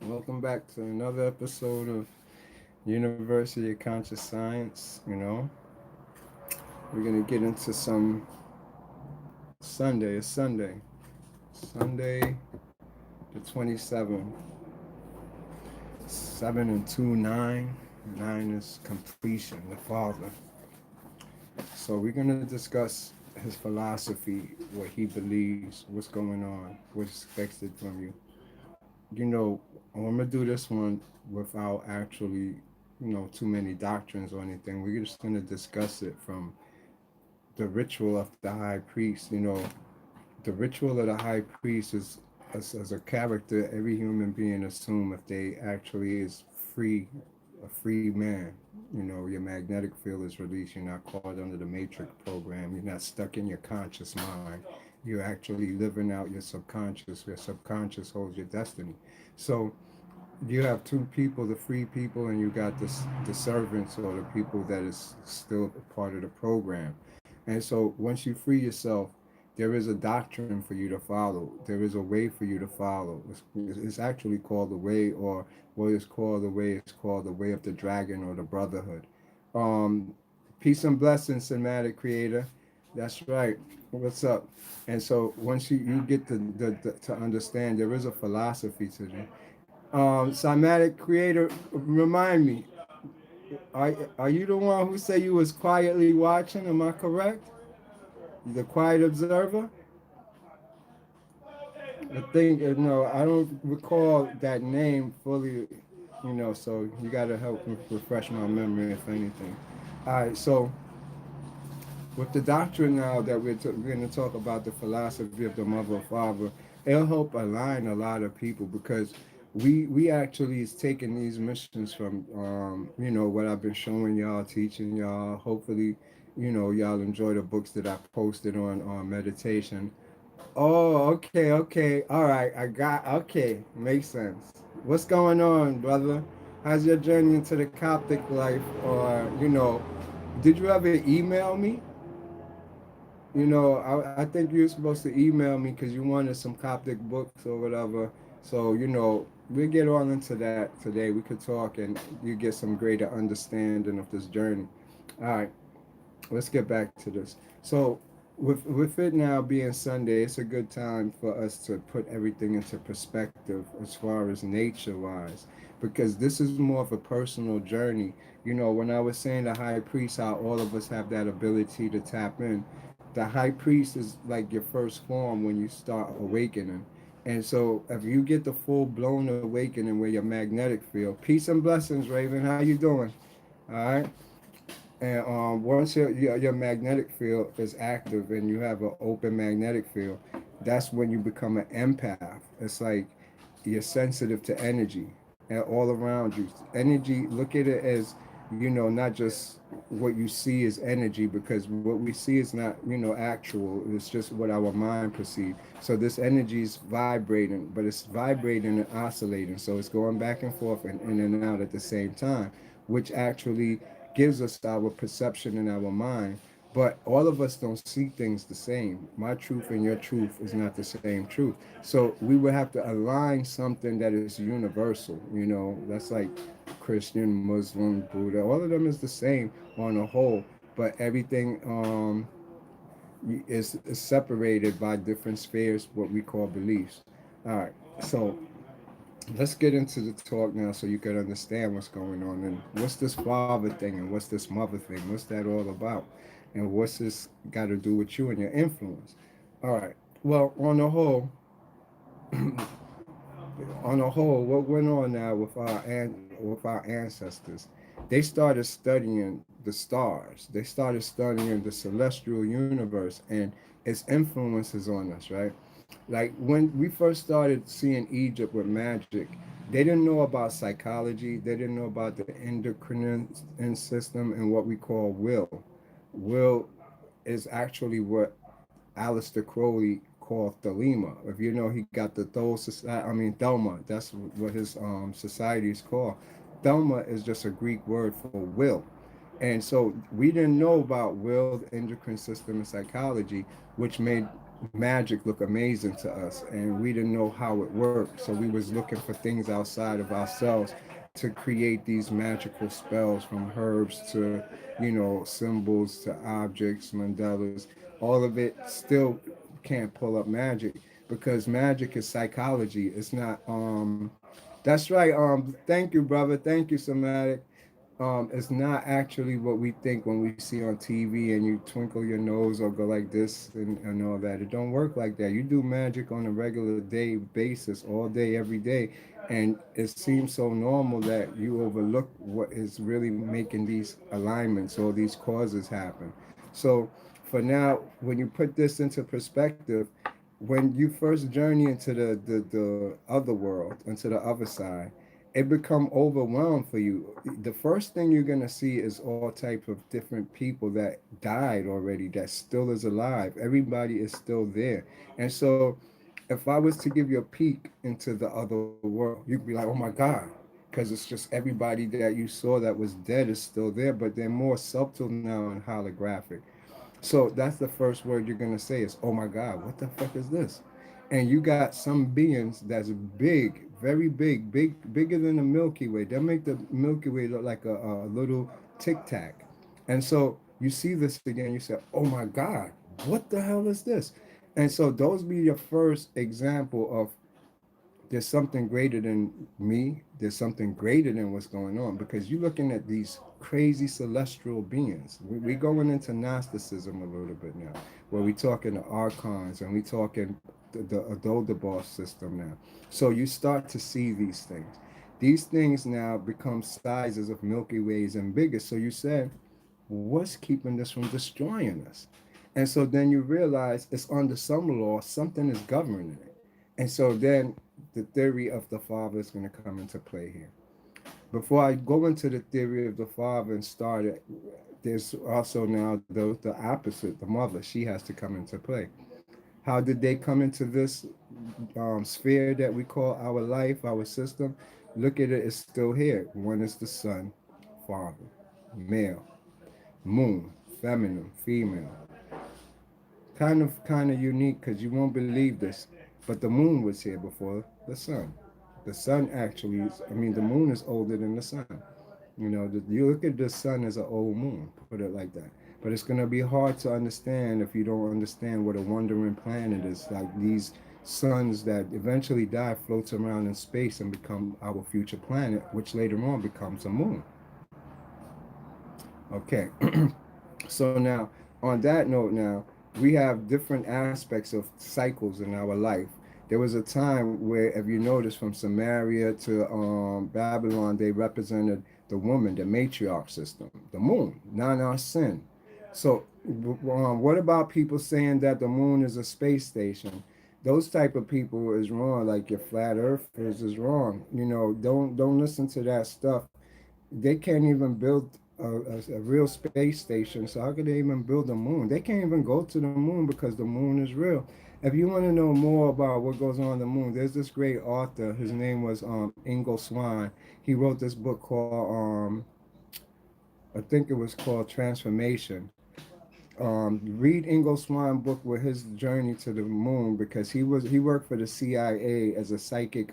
Welcome back to another episode of University of Conscious Science. We're gonna get into some Sunday. It's Sunday. Sunday the 27th. 7 and 2, 9. 9 is completion, the Father. So we're gonna discuss his philosophy, what he believes, what's going on, what's expected from you. I'm gonna do this one without actually, too many doctrines or anything. We're just gonna discuss it from the ritual of the high priest. The ritual of the high priest is as a character every human being assume if they actually is free, a free man. Your magnetic field is released. You're not caught under the matrix program. You're not stuck in your conscious mind. You're actually living out your subconscious. Your subconscious holds your destiny. So you have two people, the free people, and you got the servants or the people that is still part of the program. And so once you free yourself, there is a doctrine for you to follow. There is a way for you to follow. It's actually called the way, or what is called the way. It's called the way of the dragon or the brotherhood. Um, Peace and blessings, cinematic creator. That's right. What's up? And so once you get to understand, there is a philosophy to it. Cymatic creator, remind me, are you the one who said you was quietly watching? Am I correct? The quiet observer? I think no, I don't recall that name fully. So you got to help me refresh my memory if anything. All right, so with the doctrine now that we're going to talk about the philosophy of the mother and father, it'll help align a lot of people because we actually is taking these missions from what I've been showing y'all, teaching y'all. Hopefully, y'all enjoy the books that I posted on meditation. Oh, okay, okay, all right, okay, makes sense. What's going on, brother? How's your journey into the Coptic life? Or did you ever email me? I think you're supposed to email me because you wanted some Coptic books or whatever. So, we'll get on into that today. We could talk and you get some greater understanding of this journey. All right, let's get back to this. So, with it now being Sunday, it's a good time for us to put everything into perspective as far as nature wise, because this is more of a personal journey. When I was saying the high priest, how all of us have that ability to tap in, the high priest is like your first form when you start awakening. And so if you get the full blown awakening where your magnetic field, peace and blessings, Raven, how you doing? All right. And once your magnetic field is active and you have an open magnetic field, that's when you become an empath. It's like you're sensitive to energy and all around you. Energy, look at it as, not just what you see is energy, because what we see is not, actual. It's just what our mind perceives. So this energy is vibrating, but it's vibrating and oscillating. So it's going back and forth and in and out at the same time, which actually gives us our perception in our mind. But all of us don't see things the same. My truth and your truth is not the same truth. So we would have to align something that is universal. That's like Christian, Muslim, Buddha. All of them is the same on a whole, but everything is separated by different spheres, what we call beliefs. All right, so let's get into the talk now so you can understand what's going on and what's this father thing and what's this mother thing, what's that all about, and what's this got to do with you and your influence. All right, well, what went on now with our ancestors, they started studying the stars, they started studying the celestial universe and its influences on us, right? Like when we first started seeing Egypt with magic, they didn't know about psychology. They didn't know about the endocrine system and what we call will. Will is actually what Aleister Crowley called Thelema. If you know, he got the Thol Society. I mean, Thelma. That's what his society is called. Thelma is just a Greek word for will. And so we didn't know about will, the endocrine system, and psychology, which made magic look amazing to us, and we didn't know how it worked, so we was looking for things outside of ourselves to create these magical spells, from herbs to, symbols to objects, mandalas. All of it still can't pull up magic, because magic is psychology. It's not that's right. Thank you, brother. Thank you, Somatic. It's not actually what we think when we see on TV and you twinkle your nose or go like this and all that. It don't work like that. You do magic on a regular day basis, all day, every day, and it seems so normal that you overlook what is really making these alignments or these causes happen. So for now, when you put this into perspective, when you first journey into the other world, into the other side, it become overwhelmed for you. The first thing you're gonna see is all type of different people that died already that still is alive. Everybody is still there. And so if I was to give you a peek into the other world, you'd be like, oh my God. Because it's just everybody that you saw that was dead is still there, but they're more subtle now and holographic. So that's the first word you're gonna say is, "Oh my God, what the fuck is this?" And you got some beings that's big, very big, bigger than the Milky Way. They make the Milky Way look like a little tic tac. And so you see this again, you say, "Oh my God, what the hell is this?" And so those be your first example of there's something greater than me. There's something greater than what's going on, because you're looking at these crazy celestial beings. We going into Gnosticism a little bit now, where we talking the archons and we talking the Adodabos system now. So you start to see these things. These things now become sizes of Milky Ways and bigger. So you said, what's keeping this from destroying us? And so then you realize it's under some law, something is governing it. And so then the theory of the father is going to come into play here. Before I go into the theory of the father and start it, there's also now the opposite, the mother. She has to come into play. How did they come into this sphere that we call our life, our system? Look at it, it's still here. One is the sun, father, male, moon, feminine, female. Kind of unique, because you won't believe this, but the moon was here before the sun. The sun actually is, I mean, the moon is older than the sun. You look at the sun as an old moon, put it like that. But it's going to be hard to understand if you don't understand what a wandering planet is. Like these suns that eventually die floats around in space and become our future planet, which later on becomes a moon. Okay. So now, on that note, now we have different aspects of cycles in our life. There was a time where, if you notice, from Samaria to Babylon, they represented the woman, the matriarch system, the moon, Nana Sin. So, what about people saying that the moon is a space station? Those type of people is wrong. Like your flat earthers is wrong. Don't listen to that stuff. They can't even build a real space station. So how could they even build a moon? They can't even go to the moon because the moon is real. If you want to know more about what goes on the moon, there's this great author. His name was Ingo Swann. He wrote this book called I think it was called Transformation. Read Ingo Swann book with his journey to the moon, because he worked for the CIA as a psychic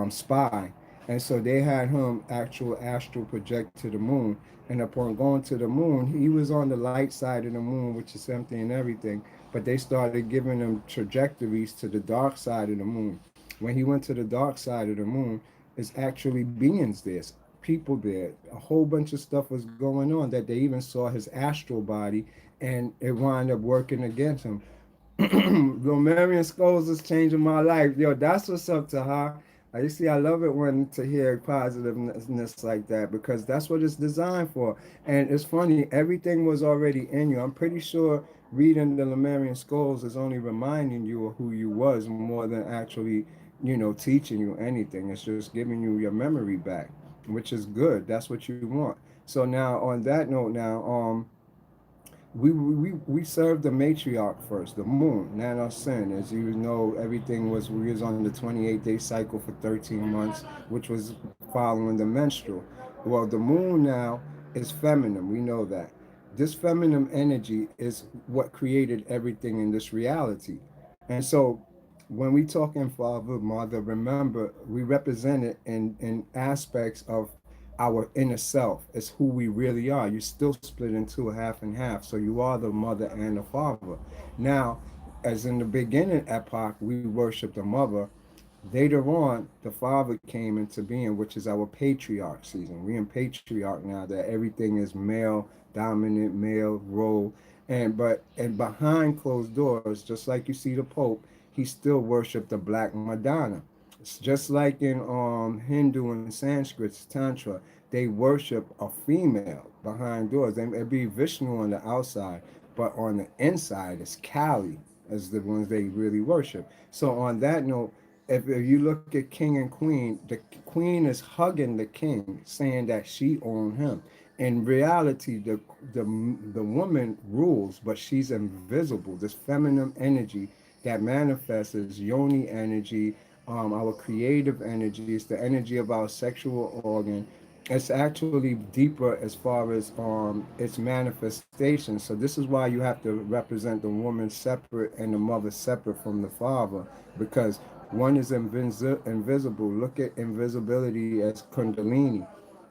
spy. And so they had him actual astral project to the moon. And upon going to the moon, he was on the light side of the moon, which is empty and everything. But they started giving him trajectories to the dark side of the moon. When he went to the dark side of the moon, it's actually beings there, people there. A whole bunch of stuff was going on that they even saw his astral body, and it wound up working against him. Romarian Skulls is changing my life. Yo, that's what's up, Taha. You see, I love it when to hear positiveness like that, because that's what it's designed for. And it's funny, everything was already in you. I'm pretty sure reading the Lemurian Skulls is only reminding you of who you was more than actually, teaching you anything. It's just giving you your memory back, which is good. That's what you want. So now, on that note, now, we served the matriarch first, the moon, Nana Sin. As you know, everything was, we was on the 28-day cycle for 13 months, which was following the menstrual. Well, the moon now is feminine. We know that. This feminine energy is what created everything in this reality. And so when we talk in Father, Mother, remember we represent it in aspects of our inner self. It's who we really are. You still split into a half and half. So you are the mother and the father. Now, as in the beginning epoch, we worship the mother. Later on, the father came into being, which is our patriarch season. We're in patriarch now that everything is male, dominant, male role. And behind closed doors, just like you see the Pope, he still worshiped the Black Madonna. It's just like in Hindu and Sanskrit, Tantra, they worship a female behind doors. It'd be Vishnu on the outside, but on the inside, it's Kali as the ones they really worship. So on that note, if you look at king and queen, the queen is hugging the king, saying that she owned him. In reality, the woman rules, but she's invisible. This feminine energy that manifests as yoni energy, our creative energy, it's the energy of our sexual organ. It's actually deeper as far as its manifestation. So this is why you have to represent the woman separate and the mother separate from the father, because one is invisible. Look at invisibility as Kundalini.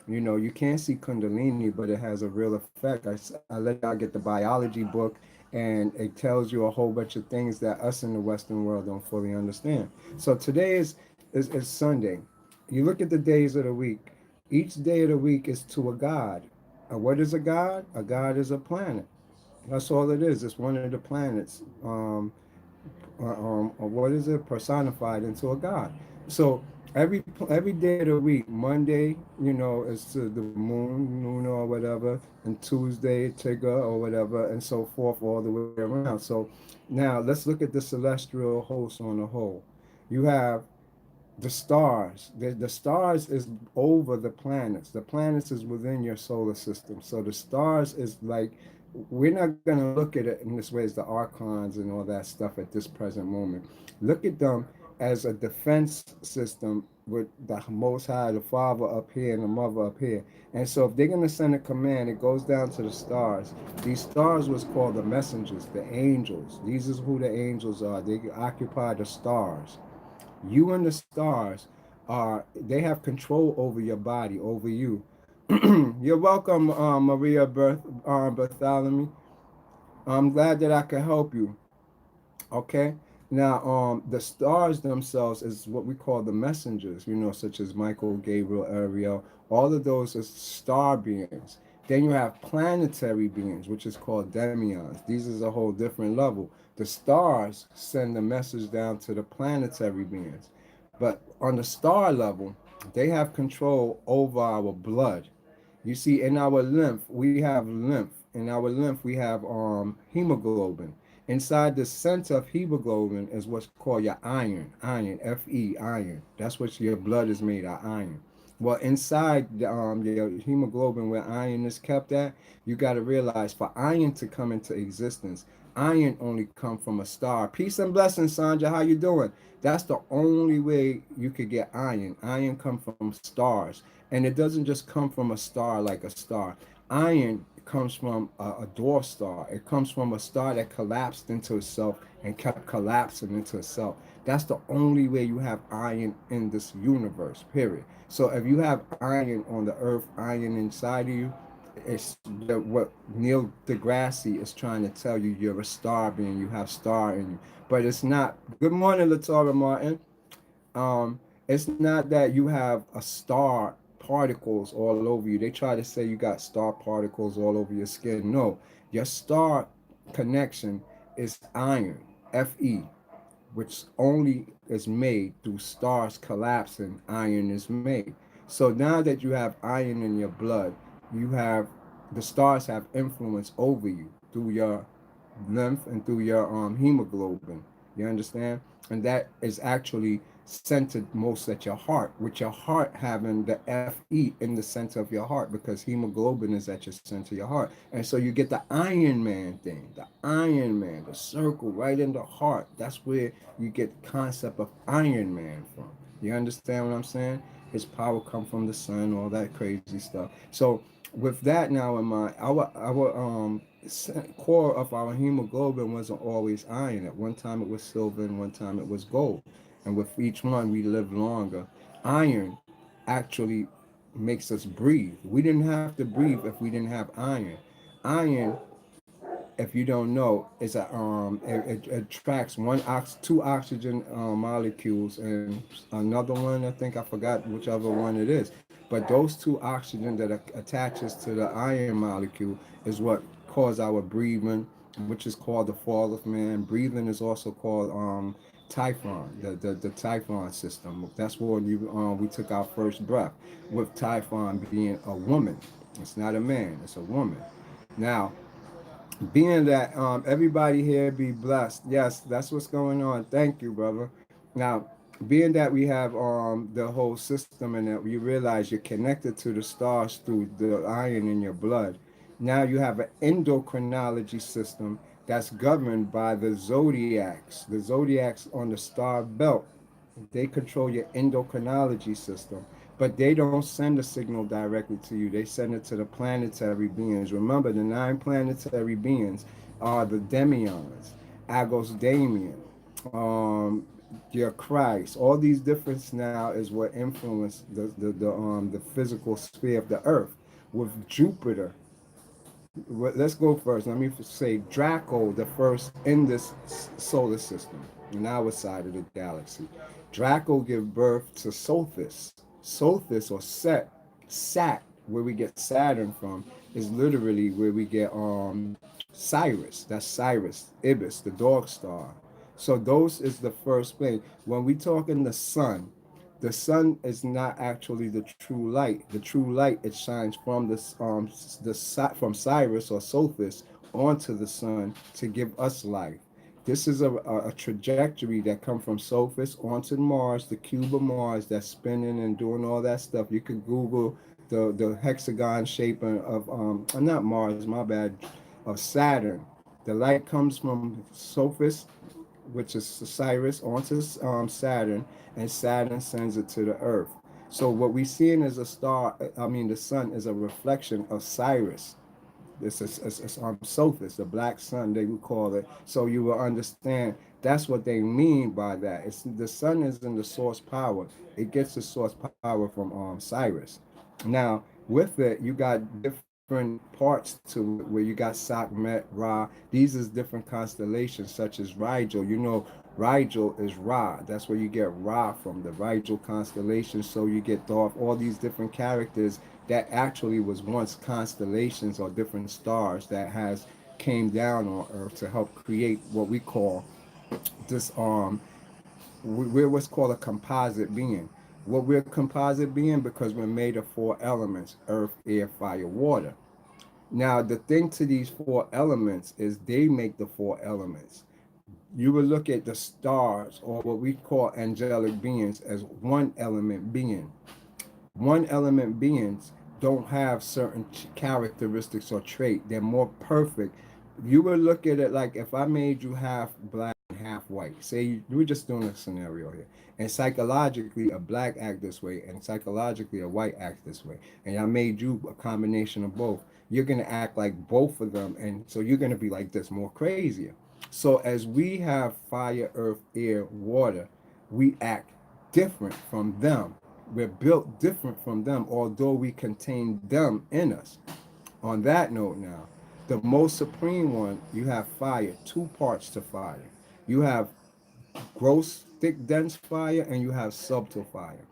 You know, you can't see Kundalini, but it has a real effect. I let y'all get the biology book, and it tells you a whole bunch of things that us in the Western world don't fully understand. So today is Sunday. You look at the days of the week. Each day of the week is to a god. What is a god? A god is a planet. That's all it is. It's one of the planets. Or what is it, personified into a god. So every day of the week, Monday, you know, is to the moon, Luna or whatever, and Tuesday, Tigger or whatever, and so forth all the way around. So now let's look at the celestial host on the whole. You have the stars. The stars is over the planets. The planets is within your solar system. So the stars is like, we're not going to look at it in this way as the archons and all that stuff at this present moment. Look at them as a defense system with the Most High, the Father up here and the Mother up here. And so if they're going to send a command, it goes down to the stars. These stars was called the messengers, the angels. These is who the angels are. They occupy the stars. You and the stars they have control over your body, over you. You're welcome, Maria Bartholomew. I'm glad that I could help you. Okay. Now, the stars themselves is what we call the messengers, you know, such as Michael, Gabriel, Ariel. All of those are star beings. Then you have planetary beings, which is called demions. These is a whole different level. The stars send the message down to the planetary beings. But on the star level, they have control over our blood. You see, in our lymph, we have lymph. In our lymph, we have hemoglobin. Inside the center of hemoglobin is what's called your iron, Fe, iron. That's what your blood is made of, iron. Well, inside your hemoglobin, where iron is kept at, you got to realize for iron to come into existence, iron only come from a star. Peace and blessings, Sandra. How you doing? That's the only way you could get iron. Iron come from stars, and it doesn't just come from a star like a star. Iron comes from a dwarf star. It comes from a star that collapsed into itself and kept collapsing into itself. That's the only way you have iron in this universe, period. So if you have iron on the earth, iron inside of you, it's what Neil deGrasse is trying to tell you. You're a star being, you have star in you. But it's not. Good morning, Latora Martin. It's not that you have a star particles all over you. They try to say you got star particles all over your skin. No, your star connection is iron, Fe, which only is made through stars collapsing. Iron is made. So now that you have iron in your blood, you have the stars have influence over you through your lymph and through your hemoglobin. You understand? And that is actually centered most at your heart, with your heart having the Fe in the center of your heart, because hemoglobin is at your center of your heart. And so you get the Iron Man thing, the Iron Man, the circle right in the heart. That's where you get the concept of Iron Man from. You understand what I'm saying? His power come from the sun, all that crazy stuff. So with that now in mind, core of our hemoglobin wasn't always iron. At one time it was silver, and one time it was gold. And with each one, we live longer. Iron actually makes us breathe. We didn't have to breathe if we didn't have iron. Iron, if you don't know, is it attracts two oxygen molecules and another one. I think I forgot whichever one it is. But those two oxygen that attaches to the iron molecule is what cause our breathing, which is called the fall of man. Breathing is also called Typhon, the Typhon system. That's when we took our first breath, with Typhon being a woman. It's not a man, it's a woman. Now, being that everybody here be blessed. Yes, that's what's going on. Thank you, brother. Now, being that we have the whole system and that you realize you're connected to the stars through the iron in your blood, now you have an endocrinology system that's governed by the zodiacs. The zodiacs on the star belt, they control your endocrinology system, but they don't send the signal directly to you. They send it to the planetary beings. Remember, the 9 planetary beings are the Demions, Agos Damien, um, your Christ. All these differences now is what influence the physical sphere of the Earth. With Jupiter, let's go first. Let me say Draco, the first in this solar system, in our side of the galaxy. Draco give birth to Sothis. Sothis or Sat, where we get Saturn from, is literally where we get Cyrus. That's Cyrus, Ibis, the dog star. So those is the first plane. When we talk in the sun is not actually the true light. The true light, it shines from from Cyrus or Sophis onto the sun to give us life. This is a trajectory that come from Sophis onto Mars, the cube of Mars that's spinning and doing all that stuff. You could Google the hexagon shape of not Mars, my bad, of Saturn. The light comes from Sophis, which is Cyrus, onto Saturn, and Saturn sends it to the Earth. So what we seeing is a star. I mean, the sun is a reflection of Cyrus. This is Sophis, the black sun, they would call it. So you will understand that's what they mean by that. It's the sun is in the source power. It gets the source power from Cyrus. Now, with it, you got different parts to it where you got Sakmet, Ra. These is different constellations, such as Rigel. You know, Rigel is Ra. That's where you get Ra from, the Rigel constellation. So you get Thoth, all these different characters that actually was once constellations or different stars that has came down on Earth to help create what we call this we're what's called a composite being. What we're a composite being because we're made of 4 elements: earth, air, fire, water. Now the thing to these 4 elements is they make the 4 elements. You would look at the stars or what we call angelic beings as 1 element being. 1 element beings don't have certain characteristics or trait. They're more perfect. You would look at it like if I made you half black and half white. Say we're just doing a scenario here, and psychologically a black act this way, and psychologically a white act this way, and I made you a combination of both. You're gonna act like both of them, and so you're gonna be like this, more crazier. So as we have fire, earth, air, water, we act different from them. We're built different from them, although we contain them in us. On that note now, the most supreme one, you have fire, 2 parts to fire. You have gross, thick, dense fire, and you have subtle fire.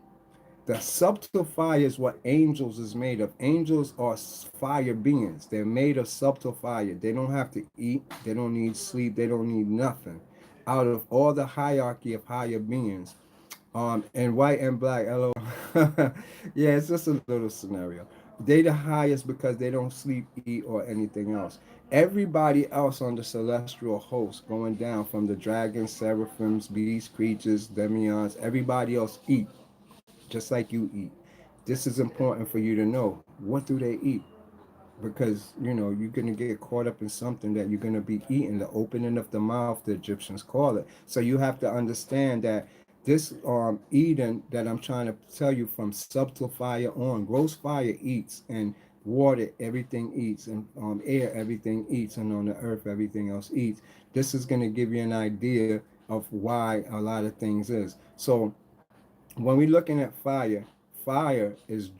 The subtle fire is what angels is made of. Angels are fire beings. They're made of subtle fire. They don't have to eat. They don't need sleep. They don't need nothing. Out of all the hierarchy of higher beings, and white and black, hello. Yeah, it's just a little scenario. They the highest because they don't sleep, eat, or anything else. Everybody else on the celestial host, going down from the dragons, seraphims, beasts, creatures, demions, everybody else eat just like you eat. This is important for you to know. What do they eat? Because you're going to get caught up in something that you're going to be eating, the opening of the mouth, the Egyptians call it. So you have to understand that this Eden that I'm trying to tell you, from subtle fire on, gross fire eats, and water, everything eats, and air, everything eats, and on the earth, everything else eats. This is going to give you an idea of why a lot of things is. So when we're looking at fire, fire is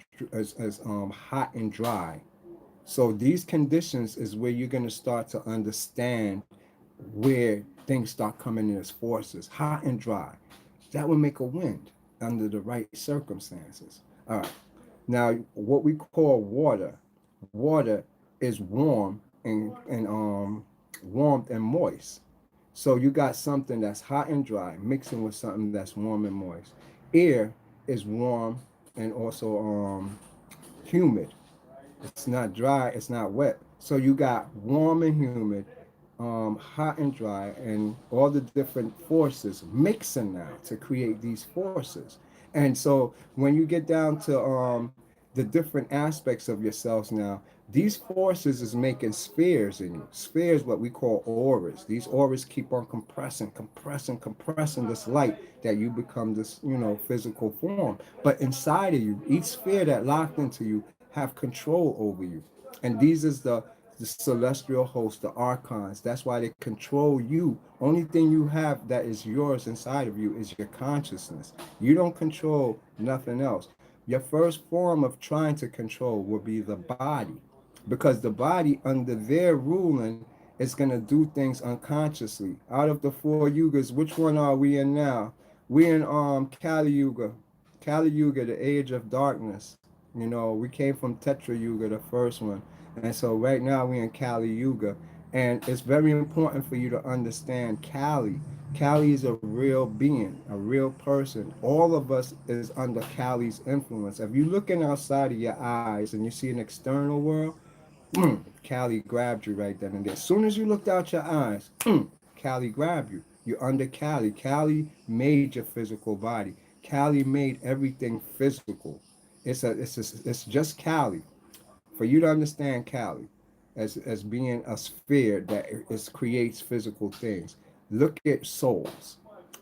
hot and dry. So these conditions is where you're going to start to understand where things start coming in as forces, hot and dry. That would make a wind under the right circumstances. All right. Now, what we call water, water is warm and warm and moist. So you got something that's hot and dry mixing with something that's warm and moist. Air is warm and also humid. It's not dry, it's not wet. So you got warm and humid, hot and dry, and all the different forces mixing now to create these forces. And so when you get down to the different aspects of yourselves now, these forces is making spheres in you. Spheres, what we call auras. These auras keep on compressing this light that you become this, physical form. But inside of you, each sphere that locked into you have control over you. And these is the celestial host, the archons. That's why they control you. Only thing you have that is yours inside of you is your consciousness. You don't control nothing else. Your first form of trying to control will be the body, because the body under their ruling is going to do things unconsciously. Out of the four yugas, which one are we in now? We in Kali Yuga. Kali Yuga, the age of darkness. We came from Tetra Yuga, the first one. And so right now we in Kali Yuga. And it's very important for you to understand Kali. Kali is a real being, a real person. All of us is under Kali's influence. If you're looking outside of your eyes and you see an external world, Cali grabbed you right then and there. As soon as you looked out your eyes, Cali grabbed you. You're under Cali. Cali made your physical body. Cali made everything physical. It's just Cali. For you to understand Cali as being a sphere that is creates physical things, look at souls.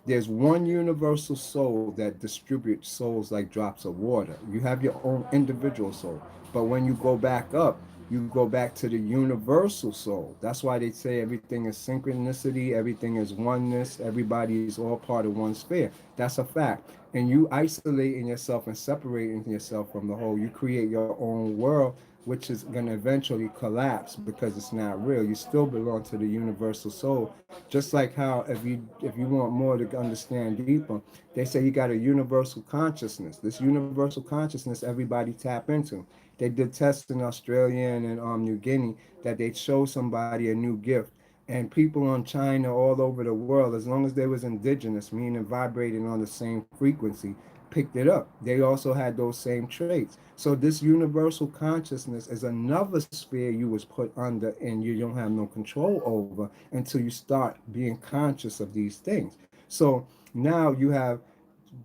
There's one universal soul that distributes souls like drops of water. You have your own individual soul. But when you go back up, you go back to the universal soul. That's why they say everything is synchronicity, everything is oneness, everybody is all part of one sphere. That's a fact. And you isolating yourself and separating yourself from the whole, you create your own world, which is going to eventually collapse because it's not real. You still belong to the universal soul. Just like how if you want more to understand deeper, they say you got a universal consciousness. This universal consciousness everybody tap into. They did tests in Australia and New Guinea that they show somebody a new gift, and people on China all over the world, as long as they was indigenous, meaning vibrating on the same frequency, picked it up. They also had those same traits. So this universal consciousness is another sphere you was put under and you don't have no control over until you start being conscious of these things. So now you have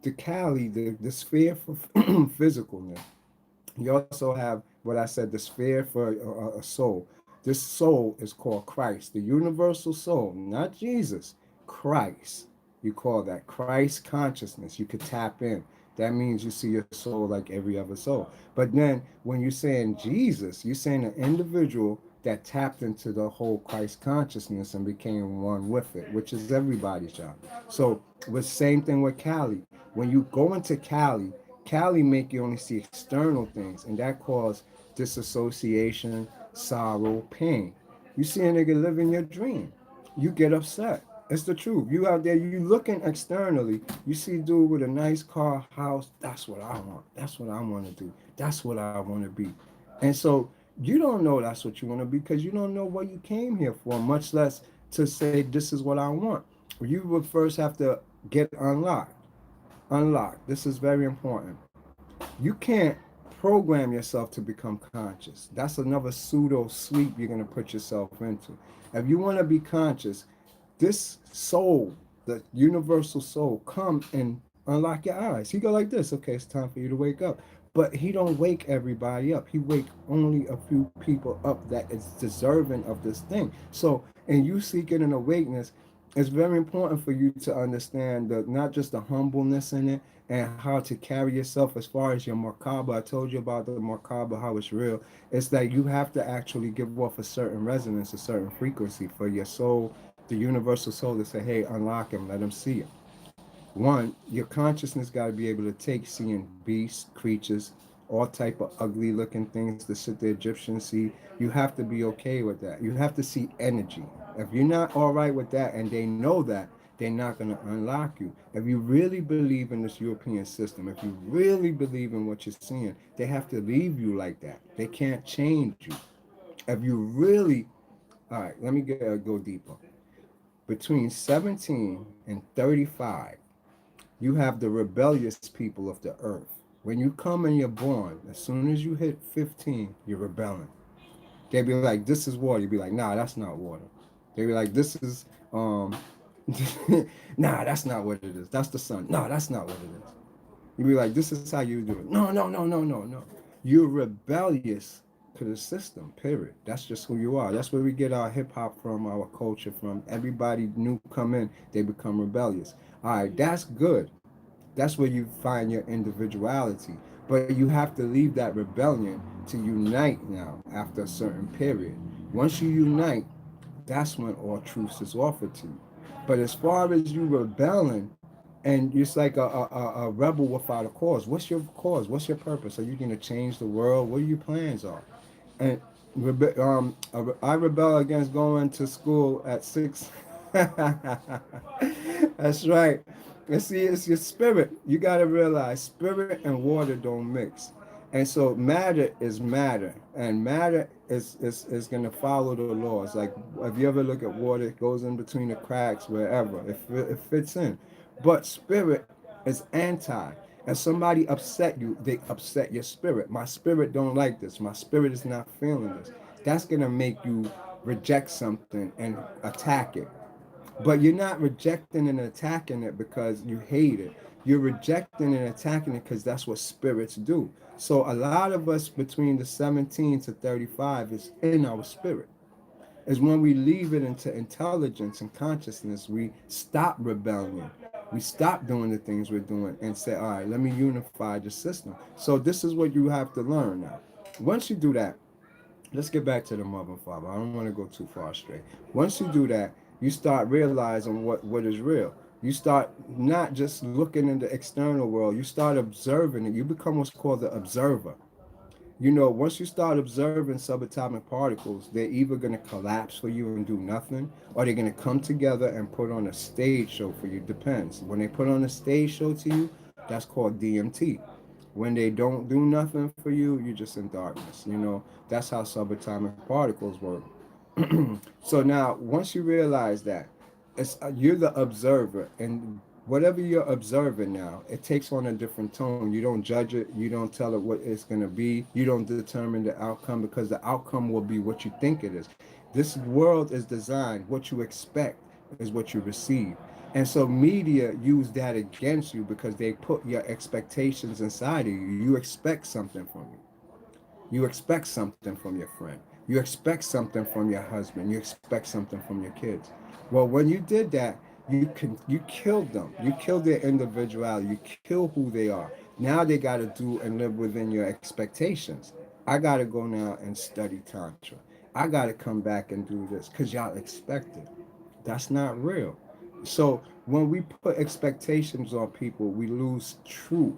the Kali, the sphere for physicalness. You also have what I said, the sphere for a soul. This soul is called Christ, the universal soul, not Jesus, Christ. You call that Christ consciousness. You could tap in. That means you see your soul like every other soul. But then when you're saying Jesus, you're saying an individual that tapped into the whole Christ consciousness and became one with it, which is everybody's job. So the same thing with Cali. When you go into Cali, Cali make you only see external things, and that cause disassociation, sorrow, pain. You see a nigga living your dream, you get upset. It's the truth. You out there, you looking externally, you see a dude with a nice car, house. That's what I want. That's what I want to do. That's what I want to be. And so you don't know that's what you want to be because you don't know what you came here for, much less to say this is what I want. You would first have to get unlocked. Unlocked. This is very important. You can't program yourself to become conscious. That's another pseudo sleep you're going to put yourself into. If you want to be conscious, this soul, the universal soul, come and unlock your eyes. He go like this. Okay, it's time for you to wake up. But he don't wake everybody up. He wake only a few people up that is deserving of this thing. So, and you seeking an awakeness, it's very important for you to understand the not just the humbleness in it and how to carry yourself as far as your markaba. I told you about the markaba, how it's real. It's that you have to actually give off a certain resonance, a certain frequency for your soul, the universal soul, to say, hey, unlock him, let him see it. One, your consciousness got to be able to take seeing beasts, creatures, all type of ugly looking things, the shit the Egyptians see. You have to be okay with that. You have to see energy. If you're not all right with that and they know that, they're not going to unlock you. If you really believe in this European system, if you really believe in what you're seeing, they have to leave you like that. They can't change you. If you really, all right, let me go deeper. Between 17 and 35, you have the rebellious people of the earth. When you come and you're born, as soon as you hit 15, you're rebelling. They be like, this is water. You be like, nah, that's not water. They be like, this is, nah, that's not what it is. That's the sun. No, that's not what it is. You be like, this is how you do it. No, no, no, no, no, no. You're rebellious to the system, period. That's just who you are. That's where we get our hip hop from, our culture from. Everybody new come in, they become rebellious. All right, that's good. That's where you find your individuality. But you have to leave that rebellion to unite now after a certain period. Once you unite, that's when all truth is offered to you. But as far as you rebelling, and it's like a rebel without a cause. What's your cause? What's your purpose? Are you going to change the world? What are your plans are? And I rebel against going to school at 6. That's right. And see, it's your spirit. You got to realize spirit and water don't mix. And so matter is matter. And matter is going to follow the laws. Like if you ever look at water, it goes in between the cracks, wherever. It fits in. But spirit is anti. And somebody upset you, they upset your spirit. My spirit don't like this. My spirit is not feeling this. That's going to make you reject something and attack it. But you're not rejecting and attacking it because you hate it. You're rejecting and attacking it because that's what spirits do. So a lot of us between the 17 to 35 is in our spirit. Is when we leave it into intelligence and consciousness, we stop rebellion. We stop doing the things we're doing and say, all right, let me unify the system. So this is what you have to learn now. Once you do that, let's get back to the mother and father. I don't want to go too far straight. Once you do that, you start realizing what is real. You start not just looking in the external world, you start observing it. You become what's called the observer. You know, once you start observing subatomic particles, they're either going to collapse for you and do nothing, or they're going to come together and put on a stage show for you. Depends. When they put on a stage show to you, that's called DMT. When they don't do nothing for you, you're just in darkness. You know, that's how subatomic particles work. So now, once you realize that, you're the observer, and whatever you're observing now, it takes on a different tone. You don't judge it. You don't tell it what it's going to be. You don't determine the outcome because the outcome will be what you think it is. This world is designed. What you expect is what you receive. And so media use that against you because they put your expectations inside of you. You expect something from you. You expect something from your friend. You expect something from your husband. You expect something from your kids. Well, when you did that, you killed them. You killed their individuality. You kill who they are. Now they got to do and live within your expectations. I got to go now and study tantra. I got to come back and do this because y'all expect it. That's not real. So when we put expectations on people, we lose truth.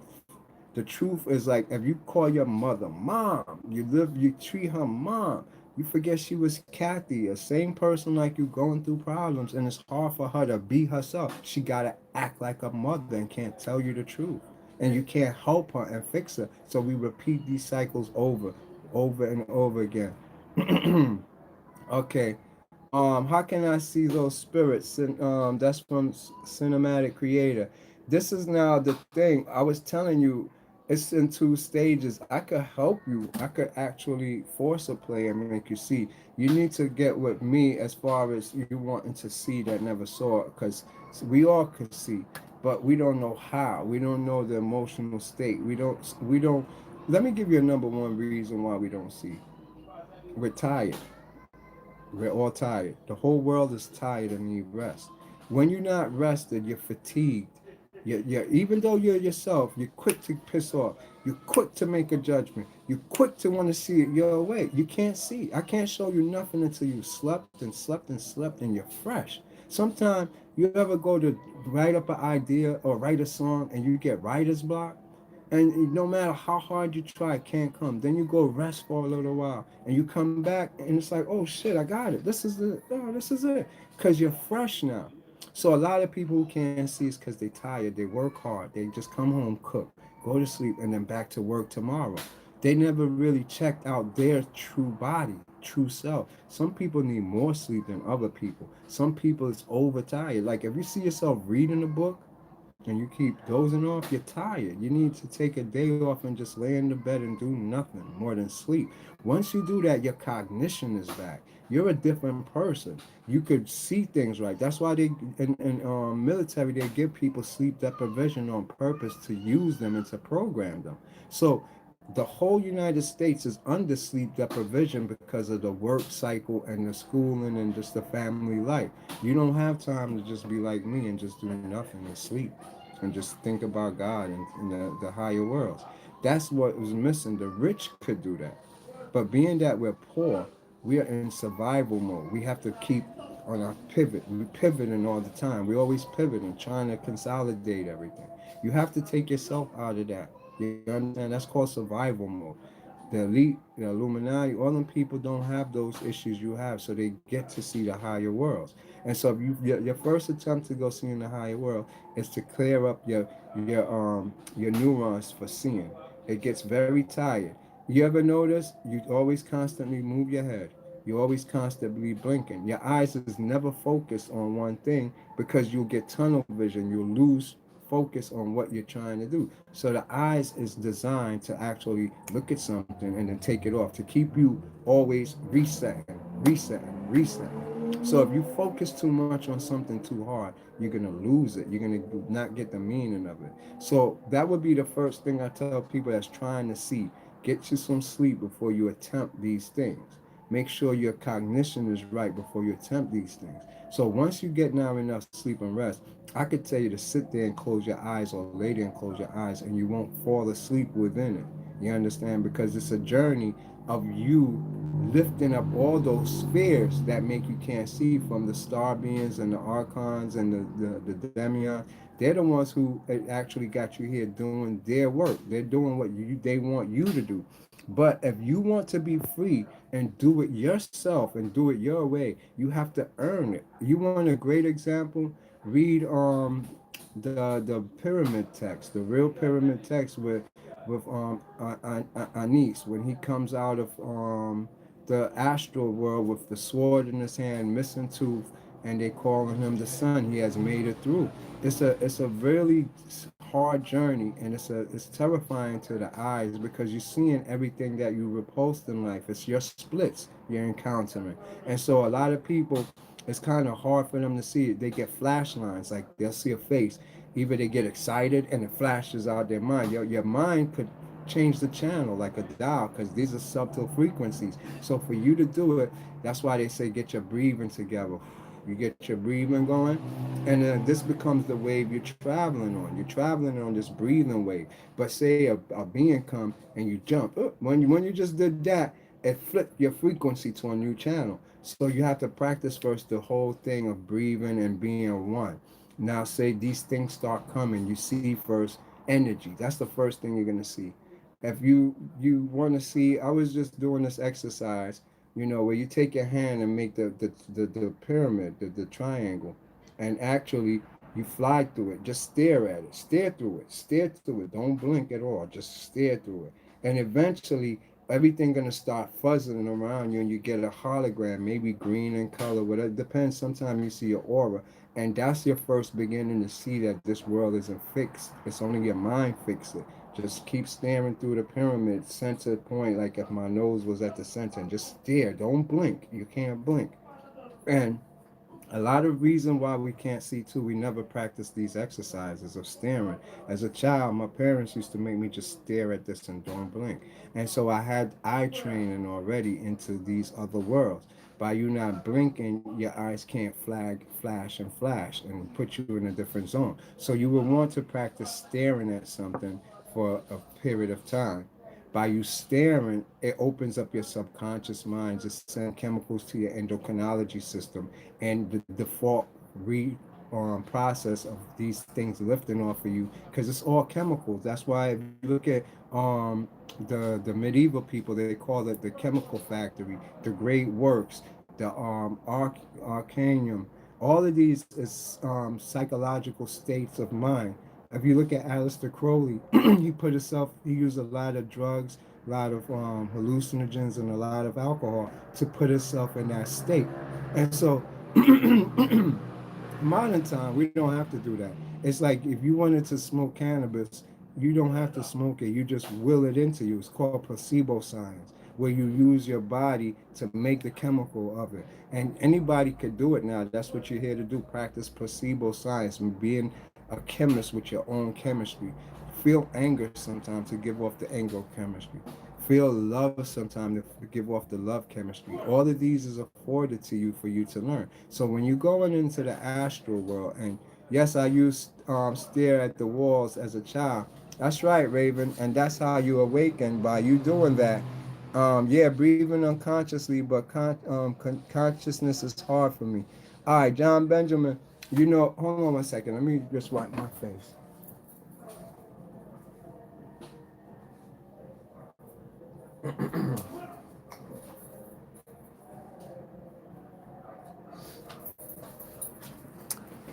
The truth is like if you call your mother mom, you treat her mom. You forget she was Kathy, a same person like you going through problems, and it's hard for her to be herself. She gotta act like a mother and can't tell you the truth. And you can't help her and fix her. So we repeat these cycles over and over again. Okay. How can I see those spirits? That's from Cinematic Creator. This is now the thing. I was telling you, it's in two stages. I could help you. I could actually force a play and make you see. You need to get with me as far as you wanting to see that never saw it, because we all could see, but we don't know how. We don't know the emotional state. We don't. Let me give you a number one reason why we don't see. We're tired. We're all tired. The whole world is tired and need rest. When you're not rested, you're fatigued. Even though you're yourself, you're quick to piss off. You're quick to make a judgment. You're quick to want to see it your way. You can't see. I can't show you nothing until you slept and slept and slept and you're fresh. Sometimes you ever go to write up an idea or write a song and you get writer's block, and no matter how hard you try, it can't come. Then you go rest for a little while, and you come back, and it's like, oh shit, I got it. This is it. Oh, this is it, because you're fresh now. So a lot of people who can't see is because they tired. They work hard. They just come home, cook, go to sleep, and then back to work tomorrow. They never really checked out their true body, true self. Some people need more sleep than other people. Some people is overtired. Like if you see yourself reading a book and you keep dozing off, you're tired. You need to take a day off and just lay in the bed and do nothing more than sleep. Once you do that, your cognition is back. You're a different person. You could see things right. That's why they in military they give people sleep deprivation on purpose to use them and to program them. So the whole United States is under sleep deprivation because of the work cycle and the schooling and just the family life. You don't have time to just be like me and just do nothing and sleep and just think about God and the higher worlds. That's what was missing. The rich could do that. But being that we're poor, we are in survival mode. We have to keep on our pivot. We're pivoting all the time. We always pivoting, trying to consolidate everything. You have to take yourself out of that. You understand? That's called survival mode. The elite, the Illuminati, all them people don't have those issues you have, so they get to see the higher worlds. And so, if your first attempt to go see in the higher world is to clear up your neurons for seeing. It gets very tired. You ever notice you always constantly move your head? You always constantly blinking. Your eyes is never focused on one thing because you'll get tunnel vision. You'll lose focus on what you're trying to do. So the eyes is designed to actually look at something and then take it off to keep you always resetting, resetting, resetting. So if you focus too much on something too hard, you're gonna lose it. You're gonna not get the meaning of it. So that would be the first thing I tell people that's trying to see. Get you some sleep before you attempt these things. Make sure your cognition is right before you attempt these things. So once you get now enough sleep and rest, I could tell you to sit there and close your eyes or lay there and close your eyes and you won't fall asleep within it. You understand? Because it's a journey of you lifting up all those spheres that make you can't see, from the star beings and the archons and the demion. They're the ones who actually got you here doing their work. They're doing what they want you to do. But if you want to be free and do it yourself and do it your way, you have to earn it. You want a great example? Read the pyramid text, the real pyramid text with Anis when he comes out of the astral world with the sword in his hand, missing tooth, and they calling him the sun. He has made it through. It's a really hard journey, and it's terrifying to the eyes because you're seeing everything that you repulsed in life. It's your splits you're encountering, and so a lot of people, it's kind of hard for them to see it. They get flash lines, like they'll see a face, either they get excited and it flashes out their mind. Your mind could change the channel like a dial because these are subtle frequencies. So for you to do it, that's why they say get your breathing together. You get your breathing going, and this becomes the wave you're traveling on. You're traveling on this breathing wave. But say a being come and you jump. When you just did that, it flipped your frequency to a new channel. So you have to practice first the whole thing of breathing and being one. Now say these things start coming. You see first energy. That's the first thing you're gonna see. If you want to see, I was just doing this exercise, where you take your hand and make the pyramid, the triangle, and actually you fly through it. Just stare at it, stare through it, stare through it. Don't blink at all. Just stare through it, and eventually everything gonna start fuzzing around you, and you get a hologram, maybe green in color. Whatever, depends. Sometimes you see your aura, and that's your first beginning to see that this world isn't fixed. It's only your mind fix it. Just keep staring through the pyramid, center point, like if my nose was at the center, and just stare. Don't blink. You can't blink. And a lot of reason why we can't see too, we never practice these exercises of staring. As a child, my parents used to make me just stare at this and don't blink. And so I had eye training already into these other worlds. By you not blinking, your eyes can't flash and put you in a different zone. So you would want to practice staring at something for a period of time. By you staring, it opens up your subconscious mind to send chemicals to your endocrinology system, and the default re process of these things lifting off of you, because it's all chemicals. That's why if you look at the medieval people, they call it the chemical factory, the great works, the arcanium. All of these is psychological states of mind. If you look at Aleister Crowley, he used a lot of drugs, a lot of hallucinogens, and a lot of alcohol to put himself in that state. And so modern time, we don't have to do that. It's like if you wanted to smoke cannabis, you don't have to smoke it. You just will it into you. It's called placebo science, where you use your body to make the chemical of it. And anybody could do it now. That's what you're here to do. Practice placebo science and being a chemist with your own chemistry. Feel anger sometimes to give off the anger chemistry. Feel love sometimes to give off the love chemistry. All of these is afforded to you for you to learn. So when you're going into the astral world, and yes, I used stare at the walls as a child. That's right, Raven, and that's how you awaken by you doing that. Yeah, breathing unconsciously, but consciousness is hard for me. All right, John Benjamin. Hold on one second. Let me just wipe my face.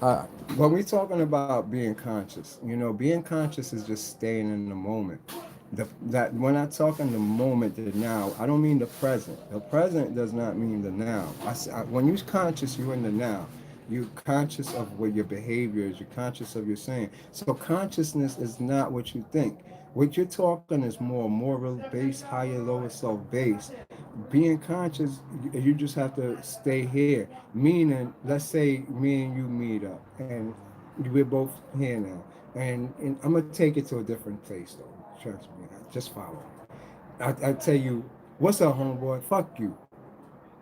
uh, when we're talking about being conscious, being conscious is just staying in the moment. That when I talk in the moment, the now, I don't mean the present. The present does not mean the now. When you're conscious, you're in the now. You're conscious of what your behavior is. You're conscious of your saying. So consciousness is not what you think. What you're talking is more moral based, higher, lower self based. Being conscious, you just have to stay here. Meaning, let's say me and you meet up, and we're both here now, and I'm gonna take it to a different place though. Trust me, just follow. I tell you, what's up, homeboy? Fuck you.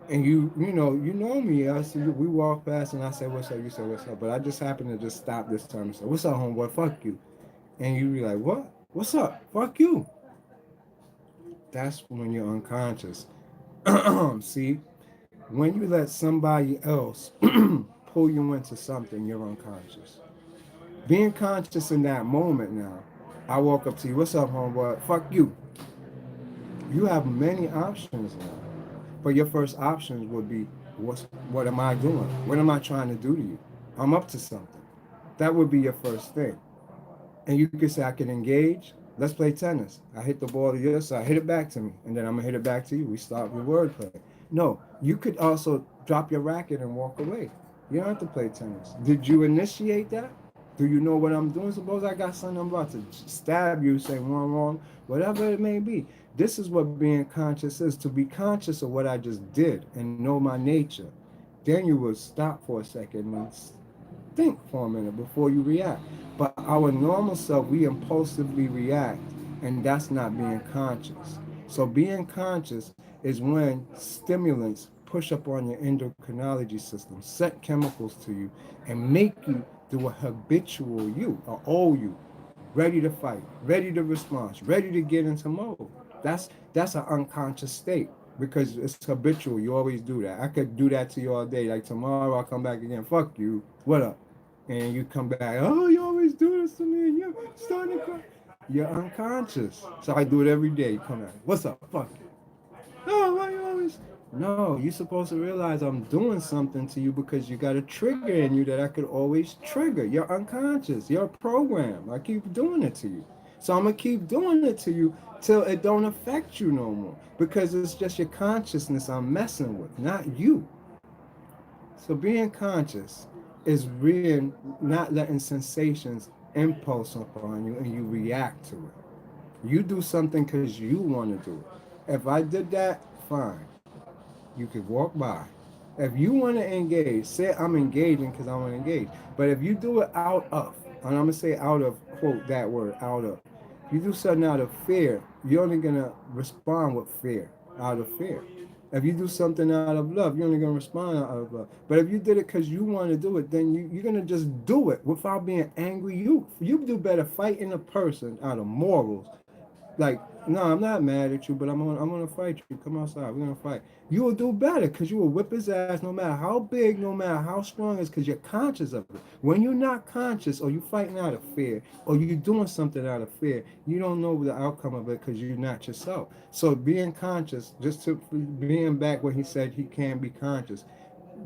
And you know me. We walk past, and I say, "What's up?" You say, "What's up?" But I just happen to just stop this time and say, "What's up, homeboy? Fuck you." And you be like, "What? What's up? Fuck you." That's when you're unconscious. See, when you let somebody else pull you into something, you're unconscious. Being conscious in that moment now, I walk up to you, what's up, homeboy? Fuck you. You have many options now. But your first options would be, what am I doing? What am I trying to do to you? I'm up to something. That would be your first thing. And you could say, I can engage. Let's play tennis. I hit the ball to your side, hit it back to me, and then I'm gonna hit it back to you. We start with wordplay. No, you could also drop your racket and walk away. You don't have to play tennis. Did you initiate that? Do you know what I'm doing? Suppose I got something I'm about to stab you, say wrong, wrong, whatever it may be. This is what being conscious is, to be conscious of what I just did and know my nature. Then you will stop for a second and think for a minute before you react. But our normal self, we impulsively react, and that's not being conscious. So being conscious is when stimulants push up on your endocrinology system, set chemicals to you, and make you do a habitual you, a old you, ready to fight, ready to respond, ready to get into mode. That's an unconscious state because it's habitual. You always do that. I could do that to you all day. Like tomorrow, I'll come back again. Fuck you. What up? And you come back. Oh, you always do this to me. And you're starting to cry. You're unconscious. So I do it every day. Come back. What's up? Fuck you. Oh, why you always? No, you're supposed to realize I'm doing something to you because you got a trigger in you that I could always trigger. You're unconscious. You're a program. I keep doing it to you. So I'm gonna keep doing it to you till it don't affect you no more because it's just your consciousness I'm messing with, not you. So being conscious is being not letting sensations impulse upon you and you react to it. You do something because you want to do it. If I did that, fine. You could walk by. If you want to engage, say I'm engaging because I want to engage. But if you do it out of, and I'm going to say out of, quote that word, out of. If you do something out of fear, you're only going to respond with fear, out of fear. If you do something out of love, you're only gonna respond out of love. But if you did it because you want to do it, then you're gonna just do it without being angry. You do better fighting a person out of morals. Like, no, I'm not mad at you, but I'm gonna fight you. Come outside, we're gonna fight. You will do better because you will whip his ass no matter how big, no matter how strong it is, because you're conscious of it. When you're not conscious, or you fighting out of fear, or you're doing something out of fear, you don't know the outcome of it because you're not yourself. So being conscious, just to being back when he said he can be conscious,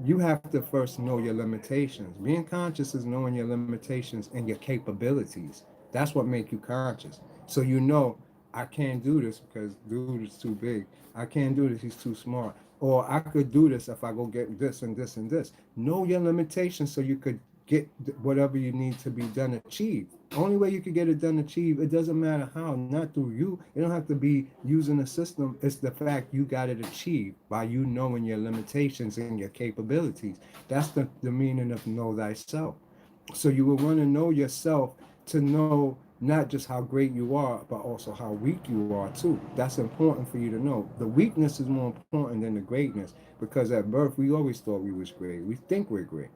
you have to first know your limitations. Being conscious is knowing your limitations and your capabilities. That's what make you conscious. So you know, I can't do this because dude is too big. I can't do this, he's too smart. Or I could do this if I go get this and this and this. Know your limitations so you could get whatever you need to be done achieved. Only way you could get it done achieved, it doesn't matter how, not through you. It don't have to be using a system. It's the fact you got it achieved by you knowing your limitations and your capabilities. That's the meaning of know thyself. So you will want to know yourself to know not just how great you are, but also how weak you are too. That's important for you to know. The weakness is more important than the greatness, because at birth we always thought we was great. We think we're great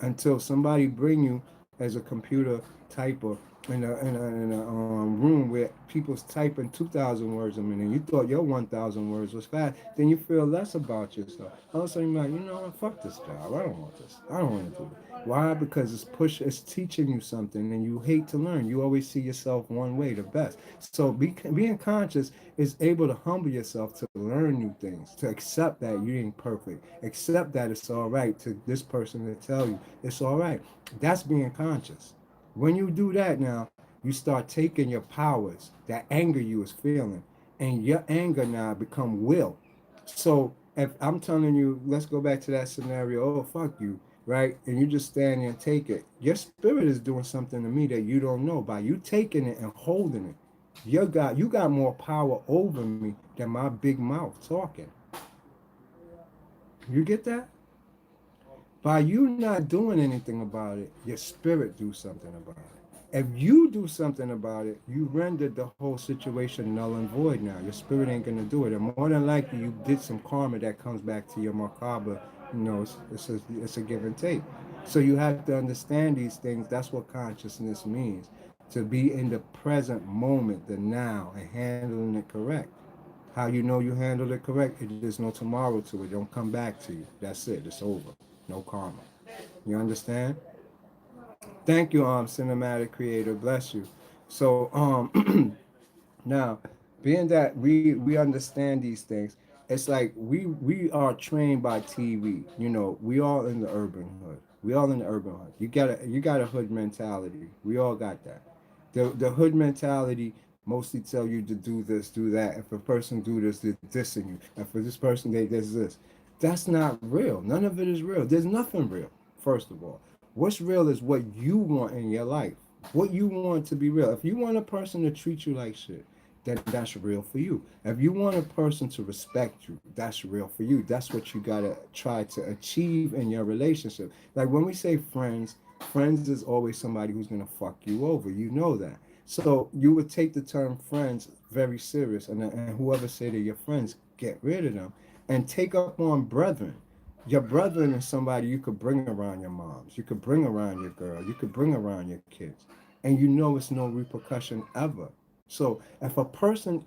until somebody bring you as a computer typer in a room where people's typing 2,000 words a minute. You thought your 1,000 words was fast. Then you feel less about yourself. All of a sudden you're like, you know what? Fuck this job. I don't want this. I don't want to do it. Why? Because it's teaching you something, and you hate to learn. You always see yourself one way, the best. So being conscious is able to humble yourself to learn new things, to accept that you ain't perfect, accept that it's all right to this person to tell you it's all right. That's being conscious. When you do that now, you start taking your powers, that anger you was feeling, and your anger now become will. So if I'm telling you, let's go back to that scenario, oh fuck you, right? And you just stand there and take it. Your spirit is doing something to me that you don't know. By you taking it and holding it, you got more power over me than my big mouth talking. You get that? By you not doing anything about it, your spirit do something about it. If you do something about it, you rendered the whole situation null and void now. Your spirit ain't gonna do it. And more than likely you did some karma that comes back to your macabre. It's a give and take. So you have to understand these things. That's what consciousness means. To be in the present moment, the now, and handling it correct. How you know you handled it correct? There's no tomorrow to it. Don't come back to you. That's it. It's over. No karma. You understand? Thank you, cinematic creator. Bless you. So, now, being that we understand these things, it's like we are trained by TV. We all in the urban hood. We all in the urban hood. You got a hood mentality. We all got that. The hood mentality mostly tell you to do this, do that. If a person do this, they're dissing you. And for this person, they does this. That's not real. None of it is real. There's nothing real. First of all, what's real is what you want in your life. What you want to be real. If you want a person to treat you like shit, then that's real for you. If you want a person to respect you, that's real for you. That's what you gotta try to achieve in your relationship. Like when we say friends, friends is always somebody who's gonna fuck you over. You know that. So you would take the term friends very serious, and whoever say they're your friends, get rid of them and take up on brethren. Your brethren is somebody you could bring around your moms, you could bring around your girl, you could bring around your kids, and you know it's no repercussion ever. So if a person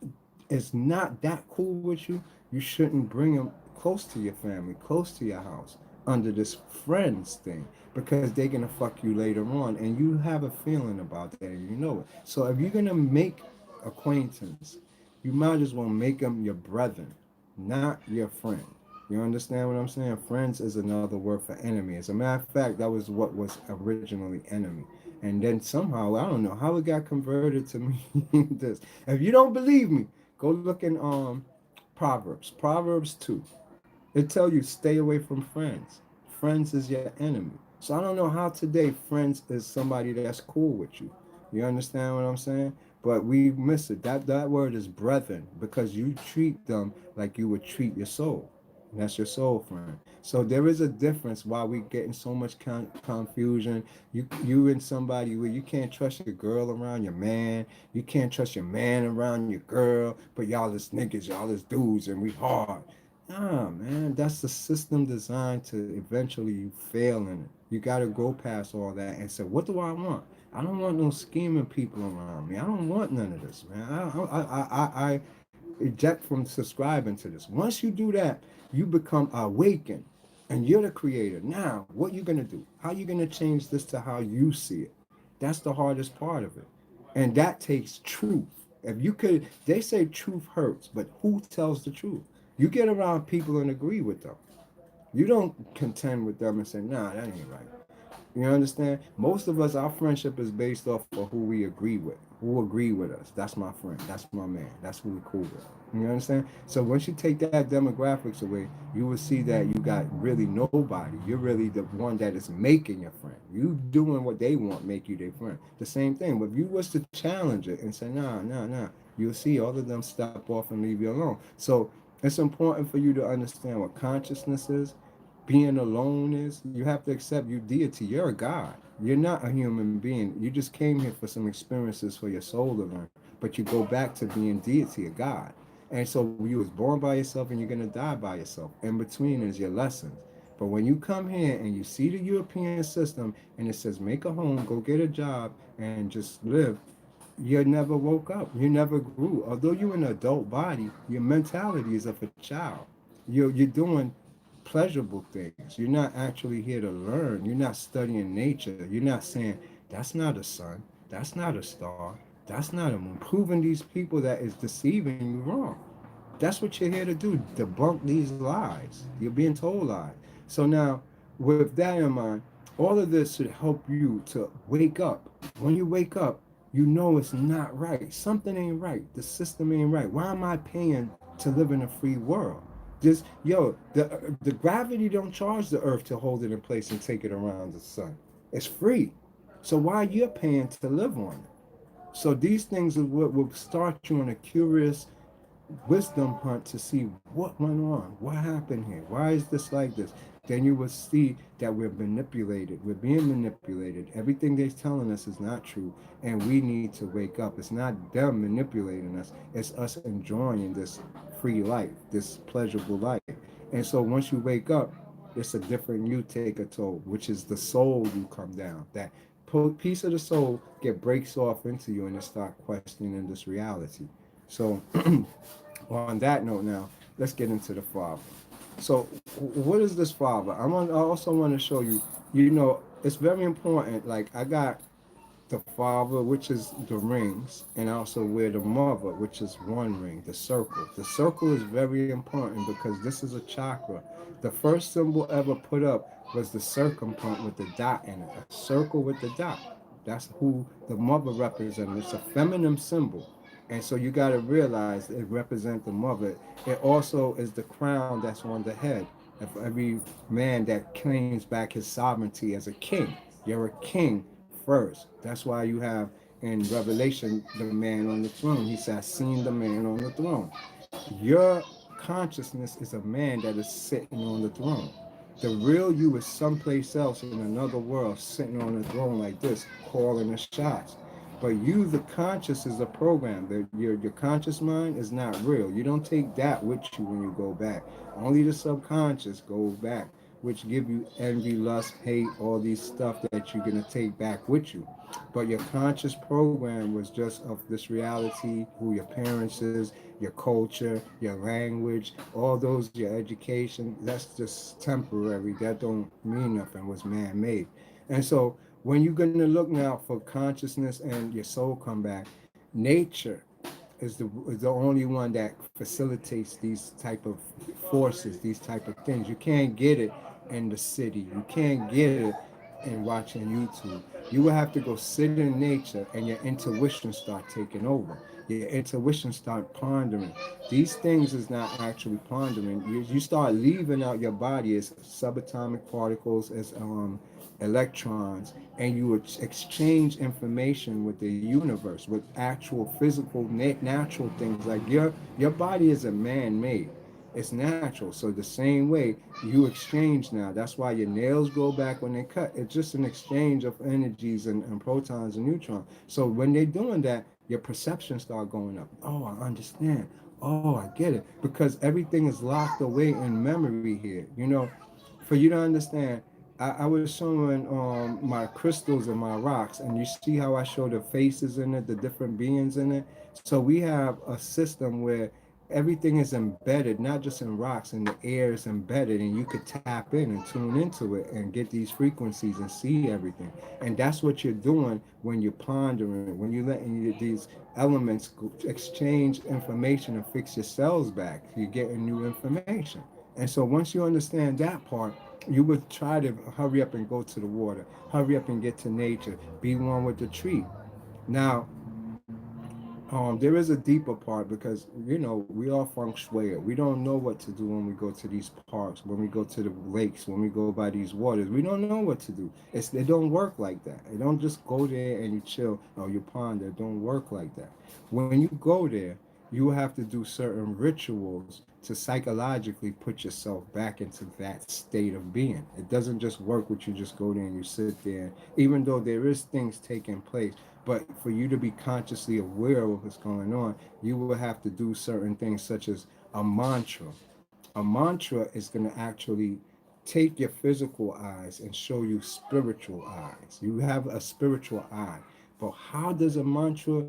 is not that cool with you, you shouldn't bring them close to your family, close to your house under this friends thing, because they're gonna fuck you later on, and you have a feeling about that, and you know it. So if you're gonna make acquaintance, you might as well make them your brethren, not your friend. You understand what I'm saying? Friends is another word for enemy. As a matter of fact, that was what was originally enemy. And then somehow, I don't know how it got converted to mean this. If you don't believe me, go look in Proverbs. Proverbs 2. It tell you stay away from friends. Friends is your enemy. So I don't know how today friends is somebody that's cool with you. You understand what I'm saying? But we miss it. That word is brethren, because you treat them like you would treat your soul. And that's your soul friend. So there is a difference why we getting so much confusion. You and somebody where you can't trust your girl around your man. You can't trust your man around your girl. But y'all is niggas, y'all is dudes, and we hard. Nah, man, that's the system designed to eventually you fail in it. You got to go past all that and say, what do I want? I don't want no scheming people around me. I don't want none of this, man. I eject from subscribing to this. Once you do that, you become awakened, and you're the creator. Now, what you gonna do? How you gonna change this to how you see it? That's the hardest part of it, and that takes truth. If you could, they say truth hurts, but who tells the truth? You get around people and agree with them. You don't contend with them and say, nah, that ain't right. You understand? Most of us, our friendship is based off of who we agree with, who agree with us. That's my friend. That's my man. That's who we cool with. You understand? So once you take that demographics away, you will see that you got really nobody. You're really the one that is making your friend. You doing what they want make you their friend. The same thing. But if you was to challenge it and say, nah, you'll see all of them step off and leave you alone. So it's important for you to understand what consciousness is, being alone is. You have to accept you deity. You're a god. You're not a human being. You just came here for some experiences for your soul to learn, but you go back to being deity, a god. And so you was born by yourself and you're gonna die by yourself. In between is your lessons. But when you come here and you see the European system and it says make a home, go get a job, and just live, you never woke up. You never grew. Although you're in an adult body, your mentality is of a child. You're doing pleasurable things. You're not actually here to learn. You're not studying nature. You're not saying that's not a sun, that's not a star, that's not a moon. Proving these people that is deceiving you wrong. That's what you're here to do. Debunk these lies. You're being told lies. So now, with that in mind, all of this should help you to wake up. When you wake up, you know it's not right. Something ain't right. The system ain't right. Why am I paying to live in a free world? Just the gravity don't charge the earth to hold it in place and take it around the sun. It's free. So why you're paying to live on it? So these things are what will start you on a curious wisdom hunt to see what went on, what happened here, why is this like this. Then you will see that we're manipulated, we're being manipulated. Everything they're telling us is not true, and we need to wake up. It's not them manipulating us, it's us enjoying this free life, this pleasurable life. And so once you wake up, it's a different you take a toll, which is the soul. You come down, that piece of the soul get breaks off into you and it start questioning this reality. So on that note now, let's get into the father. So what is this father? I also want to show you, it's very important. Like I got the father, which is the rings, and also wear the mother, which is one ring, the circle. The circle is very important because this is a chakra. The first symbol ever put up was the circumpunct with the dot in it, a circle with the dot. That's who the mother represents. It's a feminine symbol. And so you got to realize it represents the mother. It also is the crown that's on the head of every man that claims back his sovereignty as a king. You're a king first. That's why you have in Revelation the man on the throne. He said, I seen the man on the throne. Your consciousness is a man that is sitting on the throne. The real you is someplace else in another world sitting on a throne like this, calling the shots. But you, the conscious, is a program. Your conscious mind is not real. You don't take that with you when you go back. Only the subconscious goes back, which give you envy, lust, hate, all these stuff that you're gonna take back with you. But your conscious program was just of this reality, who your parents is, your culture, your language, all those, your education. That's just temporary. That don't mean nothing. Was man-made. And so when you're gonna look now for consciousness and your soul come back, nature is the only one that facilitates these type of forces, these type of things. You can't get it in the city. You can't get it in watching YouTube. You will have to go sit in nature and your intuition start taking over. Your intuition start pondering. These things is not actually pondering. You start leaving out your body as subatomic particles, as electrons, and you exchange information with the universe, with actual physical natural things. Like your body is a man-made, it's natural. So the same way you exchange now, that's why your nails grow back when they cut. It's just an exchange of energies and protons and neutrons. So when they're doing that, your perception start going up. Oh, I understand. Oh, I get it. Because everything is locked away in memory here. You know, for you to understand, I was showing my crystals and my rocks, and you see how I show the faces in it, the different beings in it. So we have a system where everything is embedded, not just in rocks, and the air is embedded, and you could tap in and tune into it and get these frequencies and see everything. And that's what you're doing when you're pondering, when you're letting these elements exchange information and fix your cells back. You're getting new information. And so once you understand that part, you would try to hurry up and go to the water, hurry up and get to nature, be one with the tree. Now, there is a deeper part because we are feng shui. We don't know what to do when we go to these parks, when we go to the lakes, when we go by these waters. We don't know what to do. It don't work like that. It don't just go there and you chill or you ponder. It don't work like that. When you go there, you have to do certain rituals to psychologically put yourself back into that state of being. It doesn't just work with you just go there and you sit there. Even though there is things taking place, but for you to be consciously aware of what's going on, you will have to do certain things such as a mantra. A mantra is going to actually take your physical eyes and show you spiritual eyes. You have a spiritual eye. But how does a mantra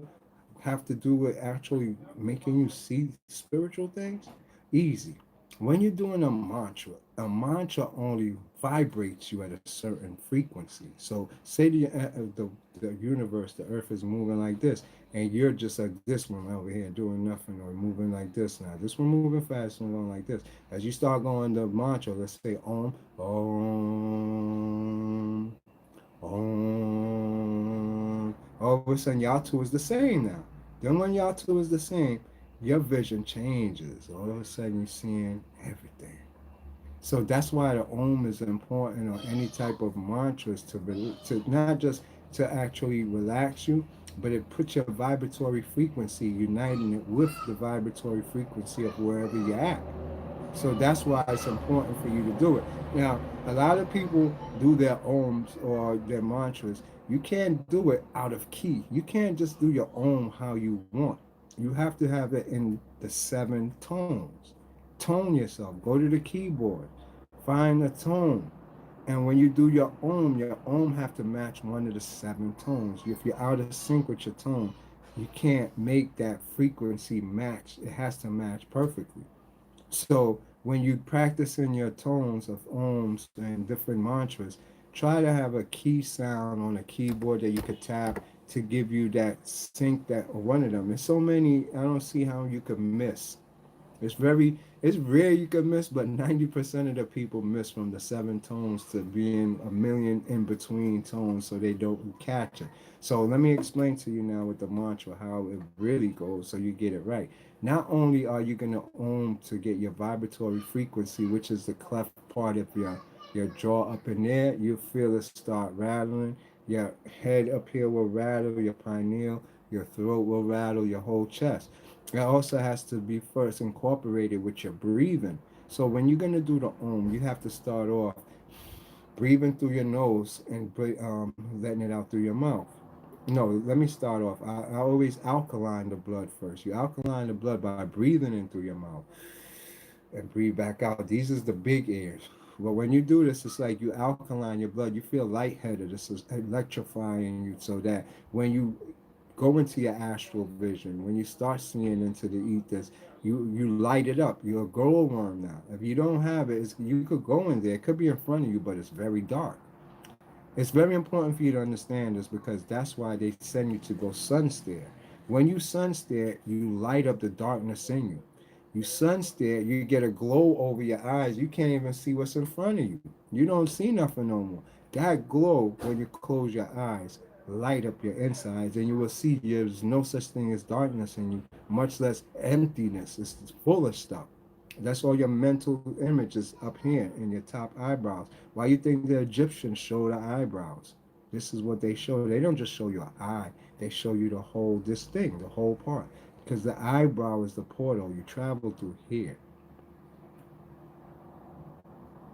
have to do with actually making you see spiritual things? Easy. When you're doing a mantra only vibrates you at a certain frequency. So say the universe, the earth is moving like this, and you're just like this one over here doing nothing or moving like this now. This one moving fast and going like this. As you start going the mantra, let's say om, all of a sudden y'all two is the same now. Then when y'all two is the same, your vision changes. All of a sudden you're seeing everything. So that's why the Om is important, or any type of mantras to not just to actually relax you, but it puts your vibratory frequency, uniting it with the vibratory frequency of wherever you're at. So that's why it's important for you to do it. Now, a lot of people do their ohms or their mantras. You can't do it out of key. You can't just do your ohm how you want. You have to have it in the seven tones. Tone yourself. Go to the keyboard. Find a tone. And when you do your ohm have to match one of the seven tones. If you're out of sync with your tone, you can't make that frequency match. It has to match perfectly. So when you practice in your tones of ohms and different mantras, try to have a key sound on a keyboard that you could tap to give you that sync that or one of them. There's so many, I don't see how you could miss. It's rare you could miss, but 90% of the people miss from the seven tones to being a million in between tones so they don't catch it. So let me explain to you now with the mantra how it really goes so you get it right. Not only are you going to ohm to get your vibratory frequency, which is the cleft part of your jaw up in there, you feel it start rattling. Your head up here will rattle, your pineal, your throat will rattle, your whole chest. It also has to be first incorporated with your breathing. So when you're going to do the Om, you have to start off breathing through your nose and letting it out through your mouth. No, let me start off. I always alkaline the blood first. You alkaline the blood by breathing in through your mouth and breathe back out. These is the big airs. But when you do this, it's like you alkaline your blood. You feel lightheaded. This is electrifying you so that when you go into your astral vision, when you start seeing into the ethers, you light it up. You're a glowworm now. If you don't have it, you could go in there. It could be in front of you, but it's very dark. It's very important for you to understand this because that's why they send you to go sun stare. When you sun stare, you light up the darkness in you. You sun stare, you get a glow over your eyes. You can't even see what's in front of you. You don't see nothing no more. That glow, when you close your eyes, light up your insides, and you will see there's no such thing as darkness in you, much less emptiness. It's full of stuff. That's all your mental images up here in your top eyebrows. Why you think the Egyptians show the eyebrows? This is what they show. They don't just show you an eye. They show you the whole this thing, the whole part. Because the eyebrow is the portal. You travel through here.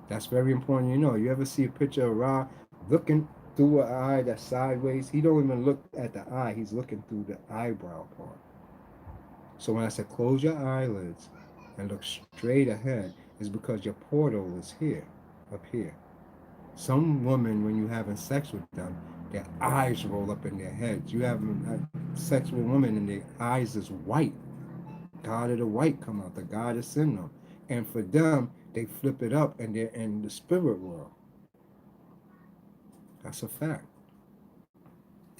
That's very important. You ever see a picture of Ra looking through an eye that's sideways? He don't even look at the eye. He's looking through the eyebrow part. So when I said close your eyelids and look straight ahead, is because your portal is here, up here. Some women, when you're having sex with them, their eyes roll up in their heads. You have sex with women and their eyes is white. God of the white come out. The God is in them. And for them, they flip it up and they're in the spirit world. That's a fact.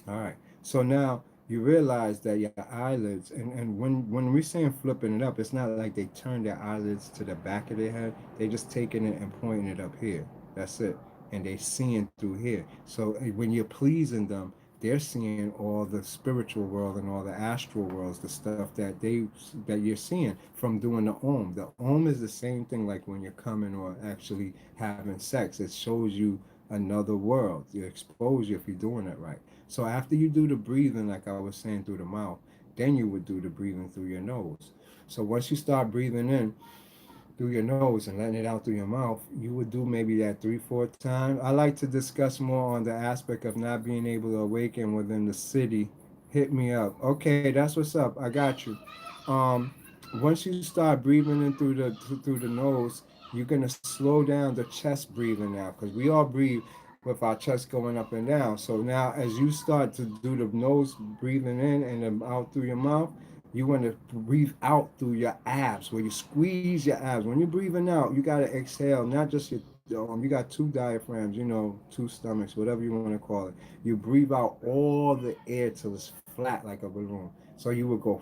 All right. So now you realize that your eyelids, and when we're saying flipping it up, it's not like they turn their eyelids to the back of their head. They just taking it and pointing it up here. That's it. And they seeing through here. So when you're pleasing them, they're seeing all the spiritual world and all the astral worlds, the stuff that you're seeing from doing the om. The om is the same thing like when you're coming or actually having sex. It shows you another world. You expose you if you're doing it right. So after you do the breathing, like I was saying, through the mouth, then you would do the breathing through your nose. So once you start breathing in through your nose and letting it out through your mouth, you would do maybe that 3, 4 times. I like to discuss more on the aspect of not being able to awaken within the city. Hit me up. Okay, that's what's up. I got you. Um, Once you start breathing in through the nose, you're gonna slow down the chest breathing now, because we all breathe with our chest going up and down. So now, as you start to do the nose breathing in and then out through your mouth, you want to breathe out through your abs, where you squeeze your abs. When you're breathing out, you got to exhale, not just your. You got two diaphragms, two stomachs, whatever you want to call it. You breathe out all the air till it's flat like a balloon. So you would go.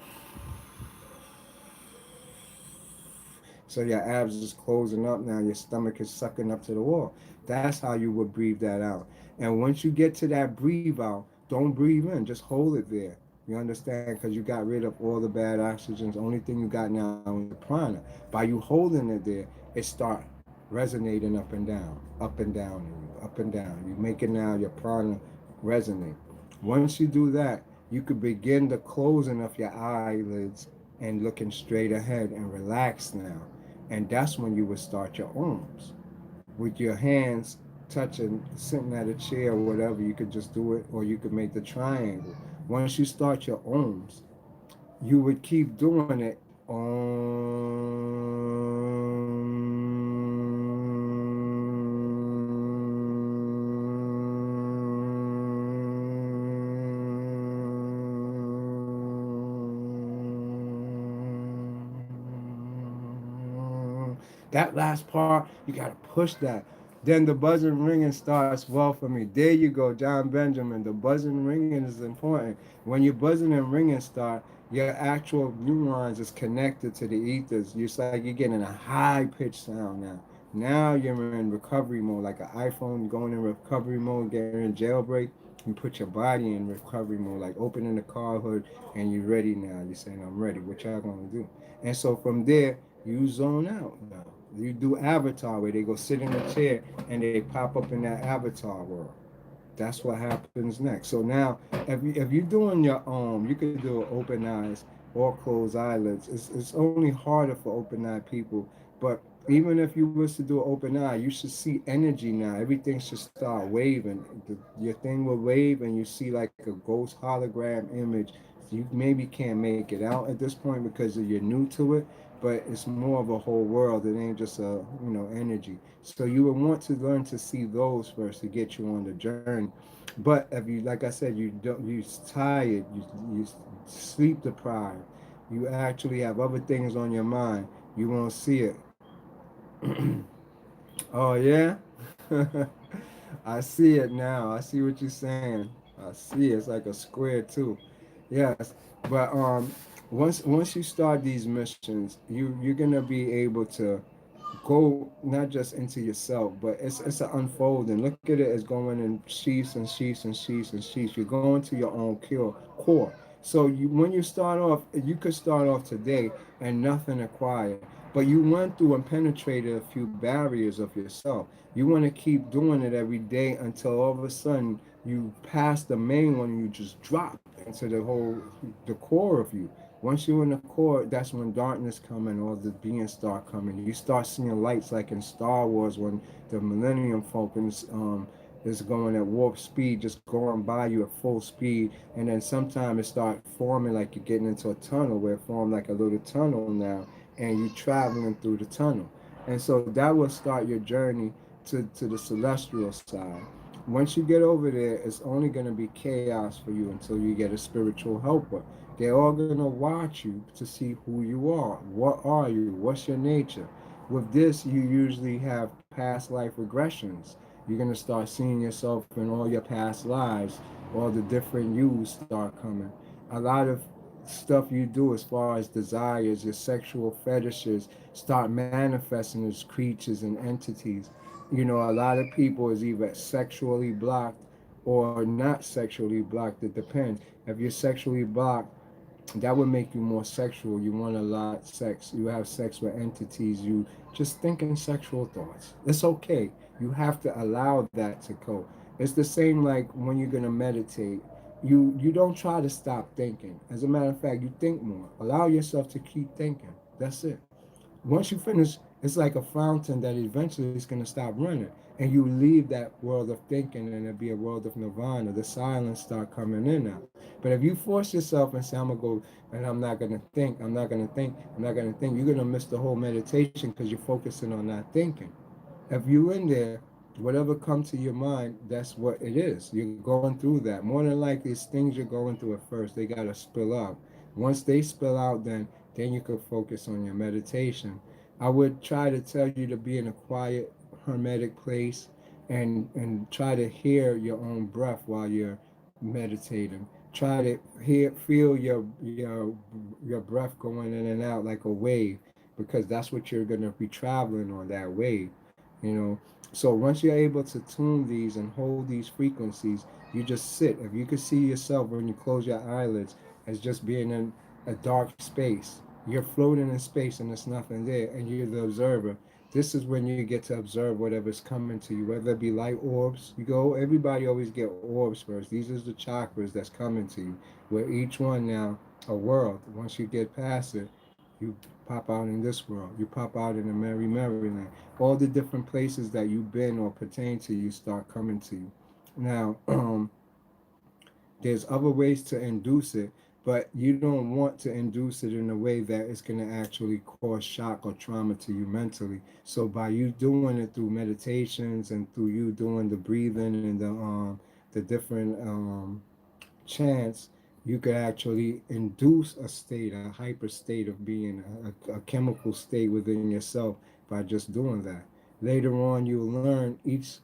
So your abs is closing up now. Your stomach is sucking up to the wall. That's how you would breathe that out. And once you get to that breathe out, don't breathe in. Just hold it there. You understand? Because you got rid of all the bad oxygen. The only thing you got now is the prana. By you holding it there, it start resonating up and down, up and down. You make it now your prana resonate. Once you do that, you could begin the closing of your eyelids and looking straight ahead and relax now. And that's when you would start your ohms. With your hands touching, sitting at a chair or whatever, you could just do it, or you could make the triangle. Once you start your ohms, you would keep doing it that last part, you got to push that. Then the buzzing ringing starts well for me. There you go, John Benjamin. The buzzing ringing is important. When your buzzing and ringing start, your actual neurons is connected to the ethers. It's like you're getting a high pitched sound now. Now you're in recovery mode, like an iPhone going in recovery mode, getting in jailbreak. You put your body in recovery mode, like opening the car hood, and you're ready now. You're saying, I'm ready. What y'all gonna do? And so from there, you zone out now. You do avatar where they go sit in a chair and they pop up in that avatar world. That's what happens next. So now, if you're doing your you could do open eyes or closed eyelids. It's only harder for open eye people, but even if you was to do an open eye, you should see energy now. Everything should start waving. Your thing will wave, and you see like a ghost hologram image. You maybe can't make it out at this point because you're new to it, but it's more of a whole world. It ain't just a energy. So you would want to learn to see those first to get you on the journey. But if you, like I said, you tired, you sleep deprived, you actually have other things on your mind, you won't see it. Oh yeah. I see it now. I see what you're saying. I see it. It's like a square too. Yes, but once you start these missions, you're gonna be able to go not just into yourself, but it's an unfolding. Look at it as going in sheaths and sheaths and sheaths and sheaths. You're going to your own core. So when you start off, you could start off today and nothing acquired, but you went through and penetrated a few barriers of yourself. You want to keep doing it every day until all of a sudden you pass the main one and you just drop into the core of you. Once you're in the core, that's when darkness come and all the beings start coming. You start seeing lights like in Star Wars when the Millennium Falcons is going at warp speed, just going by you at full speed, and then sometimes it start forming like you're getting into a tunnel where it formed like a little tunnel now, and you traveling through the tunnel. And so that will start your journey to the celestial side. Once you get over there, it's only going to be chaos for you until you get a spiritual helper. They're all going to watch you to see who you are. What are you? What's your nature? With this, you usually have past life regressions. You're going to start seeing yourself in all your past lives. All the different yous start coming. A lot of stuff you do as far as desires, your sexual fetishes start manifesting as creatures and entities. You know, a lot of people is either sexually blocked or not sexually blocked. It depends. If you're sexually blocked, that would make you more sexual. You want a lot sex. You have sex with entities. You just thinking sexual thoughts. It's okay. You have to allow that to go. It's the same like when you're gonna meditate. You don't try to stop thinking. As a matter of fact, you think more. Allow yourself to keep thinking. That's it. Once you finish, it's like a fountain that eventually is going to stop running. And you leave that world of thinking and it'll be a world of nirvana. The silence start coming in now. But if you force yourself and say, I'm going to go and I'm not going to think, I'm not going to think, I'm not going to think, you're going to miss the whole meditation because you're focusing on not thinking. If you in there, whatever comes to your mind, that's what it is. You're going through that. More than likely, it's things you're going through at first. They got to spill out. Once they spill out, then you could focus on your meditation. I would try to tell you to be in a quiet, hermetic place and try to hear your own breath while you're meditating. Try to feel your breath going in and out like a wave, because that's what you're going to be traveling on, that wave, you know. So once you're able to tune these and hold these frequencies, you just sit. If you could see yourself when you close your eyelids as just being in a dark space, you're floating in space and there's nothing there, and you're the observer. This is when you get to observe whatever's coming to you, whether it be light orbs. You go, everybody always get orbs first. These are the chakras that's coming to you, where each one now a world. Once you get past it, you pop out in this world. You pop out in the Merry Maryland. All the different places that you've been or pertain to you start coming to you. Now, there's other ways to induce it, but you don't want to induce it in a way that it's going to actually cause shock or trauma to you mentally. So by you doing it through meditations and through you doing the breathing and the different chance, you could actually induce a state, a hyper state of being, a chemical state within yourself by just doing that. Later on, you'll learn each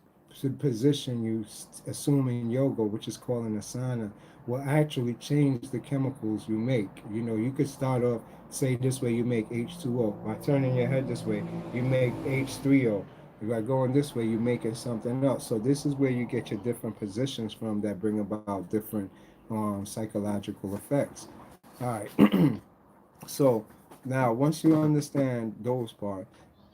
position you assume in yoga, which is called an asana, will actually change the chemicals you make. You know, you could start off, say this way, you make H2O. By turning your head this way, you make H3O. By going this way, you're making something else. So this is where you get your different positions from that bring about different psychological effects. All right. So now, once you understand those parts,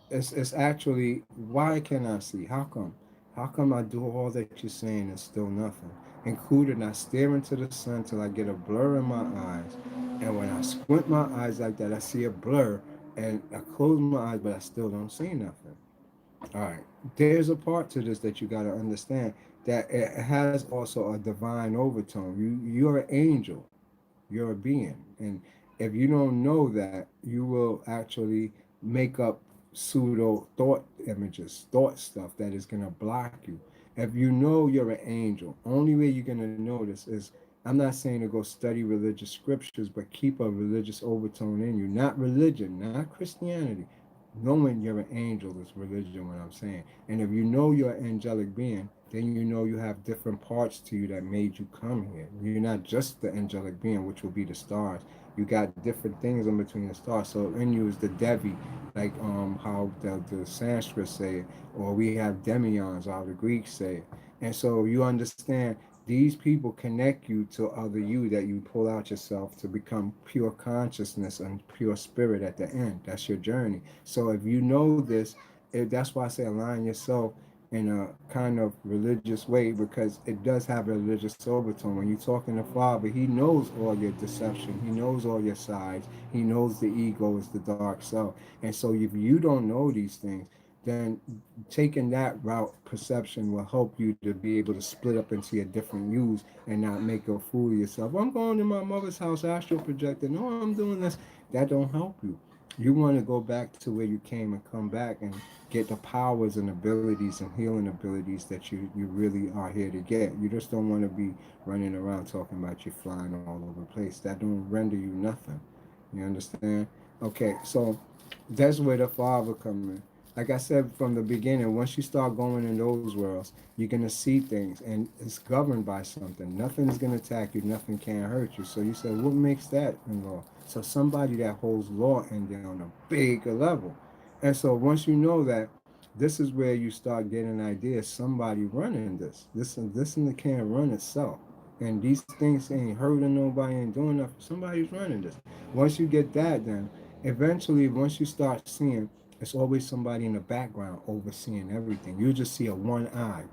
it's actually, why can I see? How come? How come I do all that you're saying and still nothing? Including I stare into the sun till I get a blur in my eyes, and when I squint my eyes like that, I see a blur, and I close my eyes, but I still don't see nothing. All right. There's a part to this that you got to understand, that it has also a divine overtone. You're an angel, you're a being, and if you don't know that, you will actually make up pseudo thought images, thought stuff that is going to block you. If you know you're an angel, only way you're going to know this is, I'm not saying to go study religious scriptures, but keep a religious overtone in you. Not religion, not Christianity. Knowing you're an angel is religion, what I'm saying. And if you know you're an angelic being, then you know you have different parts to you that made you come here. You're not just the angelic being, which will be the stars. You got different things in between the stars. So in you is the Devi, like how the Sanskrit say it, or we have demions, how the Greeks say it. And so you understand these people connect you to other you that you pull out yourself to become pure consciousness and pure spirit at the end. That's your journey. So if you know this, that's why I say align yourself in a kind of religious way, because it does have a religious overtone. When you're talking to Father, He knows all your deception, He knows all your sides, He knows the ego is the dark self. And so if you don't know these things, then taking that route perception will help you to be able to split up into your different views and not make a fool of yourself. I'm going to my mother's house astral projecting. No, I'm doing this. That don't help you. You want to go back to where you came and come back and get the powers and abilities and healing abilities that you really are here to get. You just don't want to be running around talking about you flying all over the place. That don't render you nothing. You understand? Okay, so that's where the father come in. Like I said from the beginning, once you start going in those worlds, you're gonna see things, and it's governed by something. Nothing is gonna attack you. Nothing can hurt you. So you say, what makes that in law? So somebody that holds law in there on a bigger level. And so once you know that, this is where you start getting ideas. Somebody running this. This and it can't run itself. And these things ain't hurting nobody, ain't doing nothing. Somebody's running this. Once you get that, then eventually, once you start seeing, it's always somebody in the background overseeing everything. You just see a one eye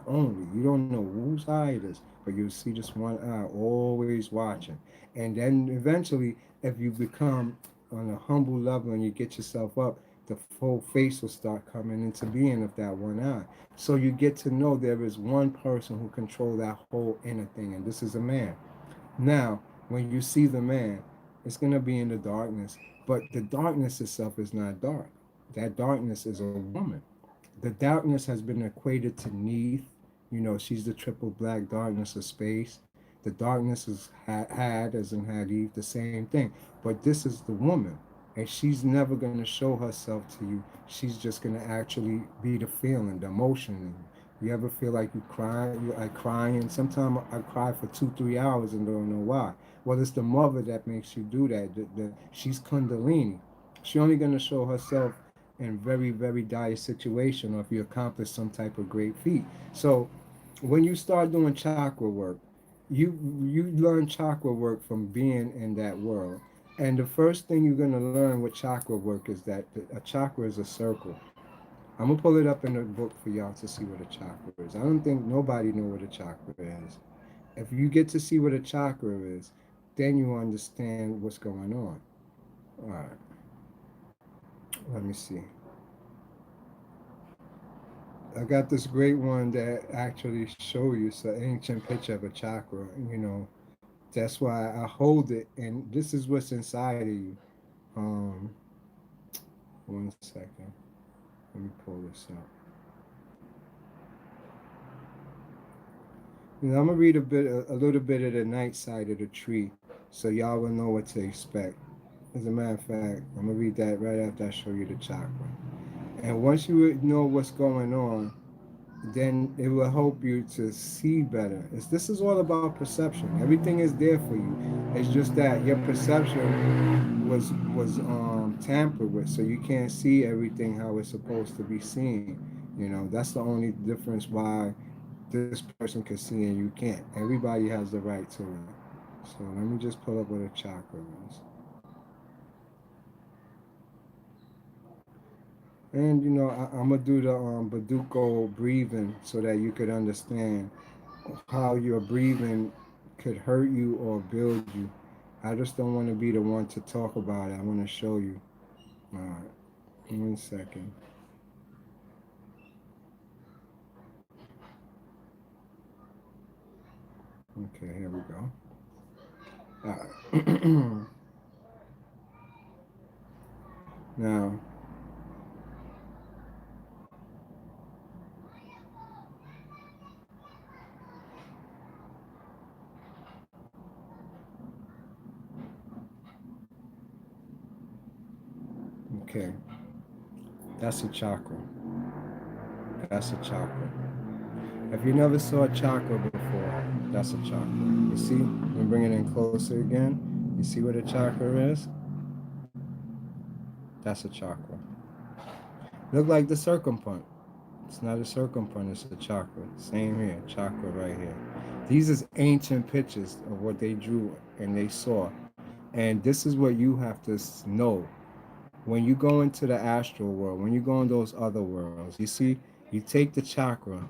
only. You don't know whose eye it is, but you see just one eye always watching. And then eventually, if you become on a humble level and you get yourself up, the full face will start coming into being of that one eye. So you get to know there is one person who controls that whole inner thing, and this is a man. Now, when you see the man, it's going to be in the darkness, but the darkness itself is not dark. That darkness is a woman. The darkness has been equated to Neith. You know, she's the triple black darkness of space. The darkness is had, as in had Eve, the same thing. But this is the woman, and she's never going to show herself to you. She's just going to actually be the feeling, the emotion. You ever feel like you cry, you like crying? Sometimes I cry for 2, 3 hours and don't know why. Well, it's the mother that makes you do that. She's Kundalini. She's only going to show herself in very, very dire situation, or if you accomplish some type of great feat. So when you start doing chakra work, you learn chakra work from being in that world. And the first thing you're going to learn with chakra work is that a chakra is a circle. I'm gonna pull it up in the book for y'all to see what a chakra is. I don't think nobody know what a chakra is. If you get to see what a chakra is, then you understand what's going on. All right, let me see. I got this great one that actually show you it's an ancient picture of a chakra. You know, that's why I hold it, and this is what's inside of you. Um, 1 second. Let me pull this up. You know, I'm gonna read a little bit of the night side of the tree, so y'all will know what to expect. As a matter of fact, I'm gonna read that right after I show you the chakra. And once you know what's going on, then it will help you to see better. This is all about perception. Everything is there for you. It's just that your perception was tampered with, so you can't see everything how it's supposed to be seen. You know, that's the only difference why this person can see and you can't. Everybody has the right to it. So let me just pull up what a chakra is. And you know, I'm gonna do the Baduko breathing so that you could understand how your breathing could hurt you or build you. I just don't want to be the one to talk about it. I want to show you. All right, 1 second. Okay, here we go. All right. Now, okay, that's a chakra. That's a chakra. If you never saw a chakra before, that's a chakra. You see, I'm bringing it in closer again. You see what a chakra is? That's a chakra. Look like the circumference. It's not a circumference, it's a chakra. Same here, chakra right here. These is ancient pictures of what they drew and they saw. And this is what you have to know. When you go into the astral world, when you go in those other worlds, you see, you take the chakra,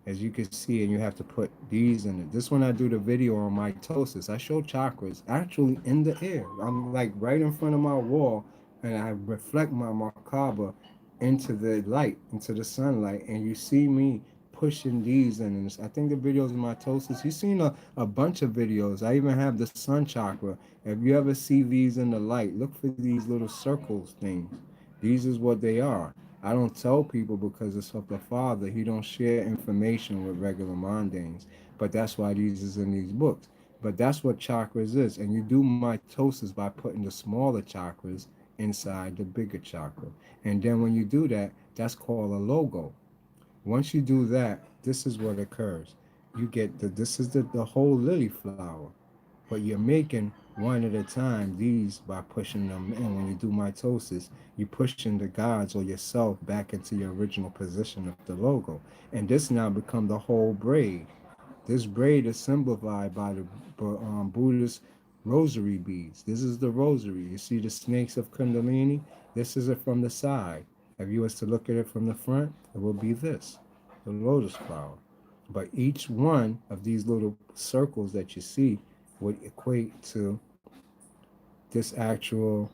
as you can see, and you have to put these in it. This one I do the video on mitosis. I show chakras actually in the air. I'm like right in front of my wall, and I reflect my macabre into the light, into the sunlight, and you see me pushing these in. And I think the videos of mitosis, you've seen a bunch of videos. I even have the sun chakra. If you ever see these in the light, look for these little circles things. These is what they are. I don't tell people because it's of the Father. He don't share information with regular mondanes. But that's why these is in these books. But that's what chakras is. And you do mitosis by putting the smaller chakras inside the bigger chakra. And then when you do that, that's called a logo. Once you do that, this is what occurs. You get this is the whole lily flower, but you're making one at a time these by pushing them in. When you do mitosis, you're pushing the gods or yourself back into your original position of the logo. And this now become the whole braid. This braid is symbolized by the Buddhist rosary beads. This is the rosary. You see the snakes of Kundalini? This is it from the side. If you was to look at it from the front, it will be this, the lotus flower. But each one of these little circles that you see would equate to this actual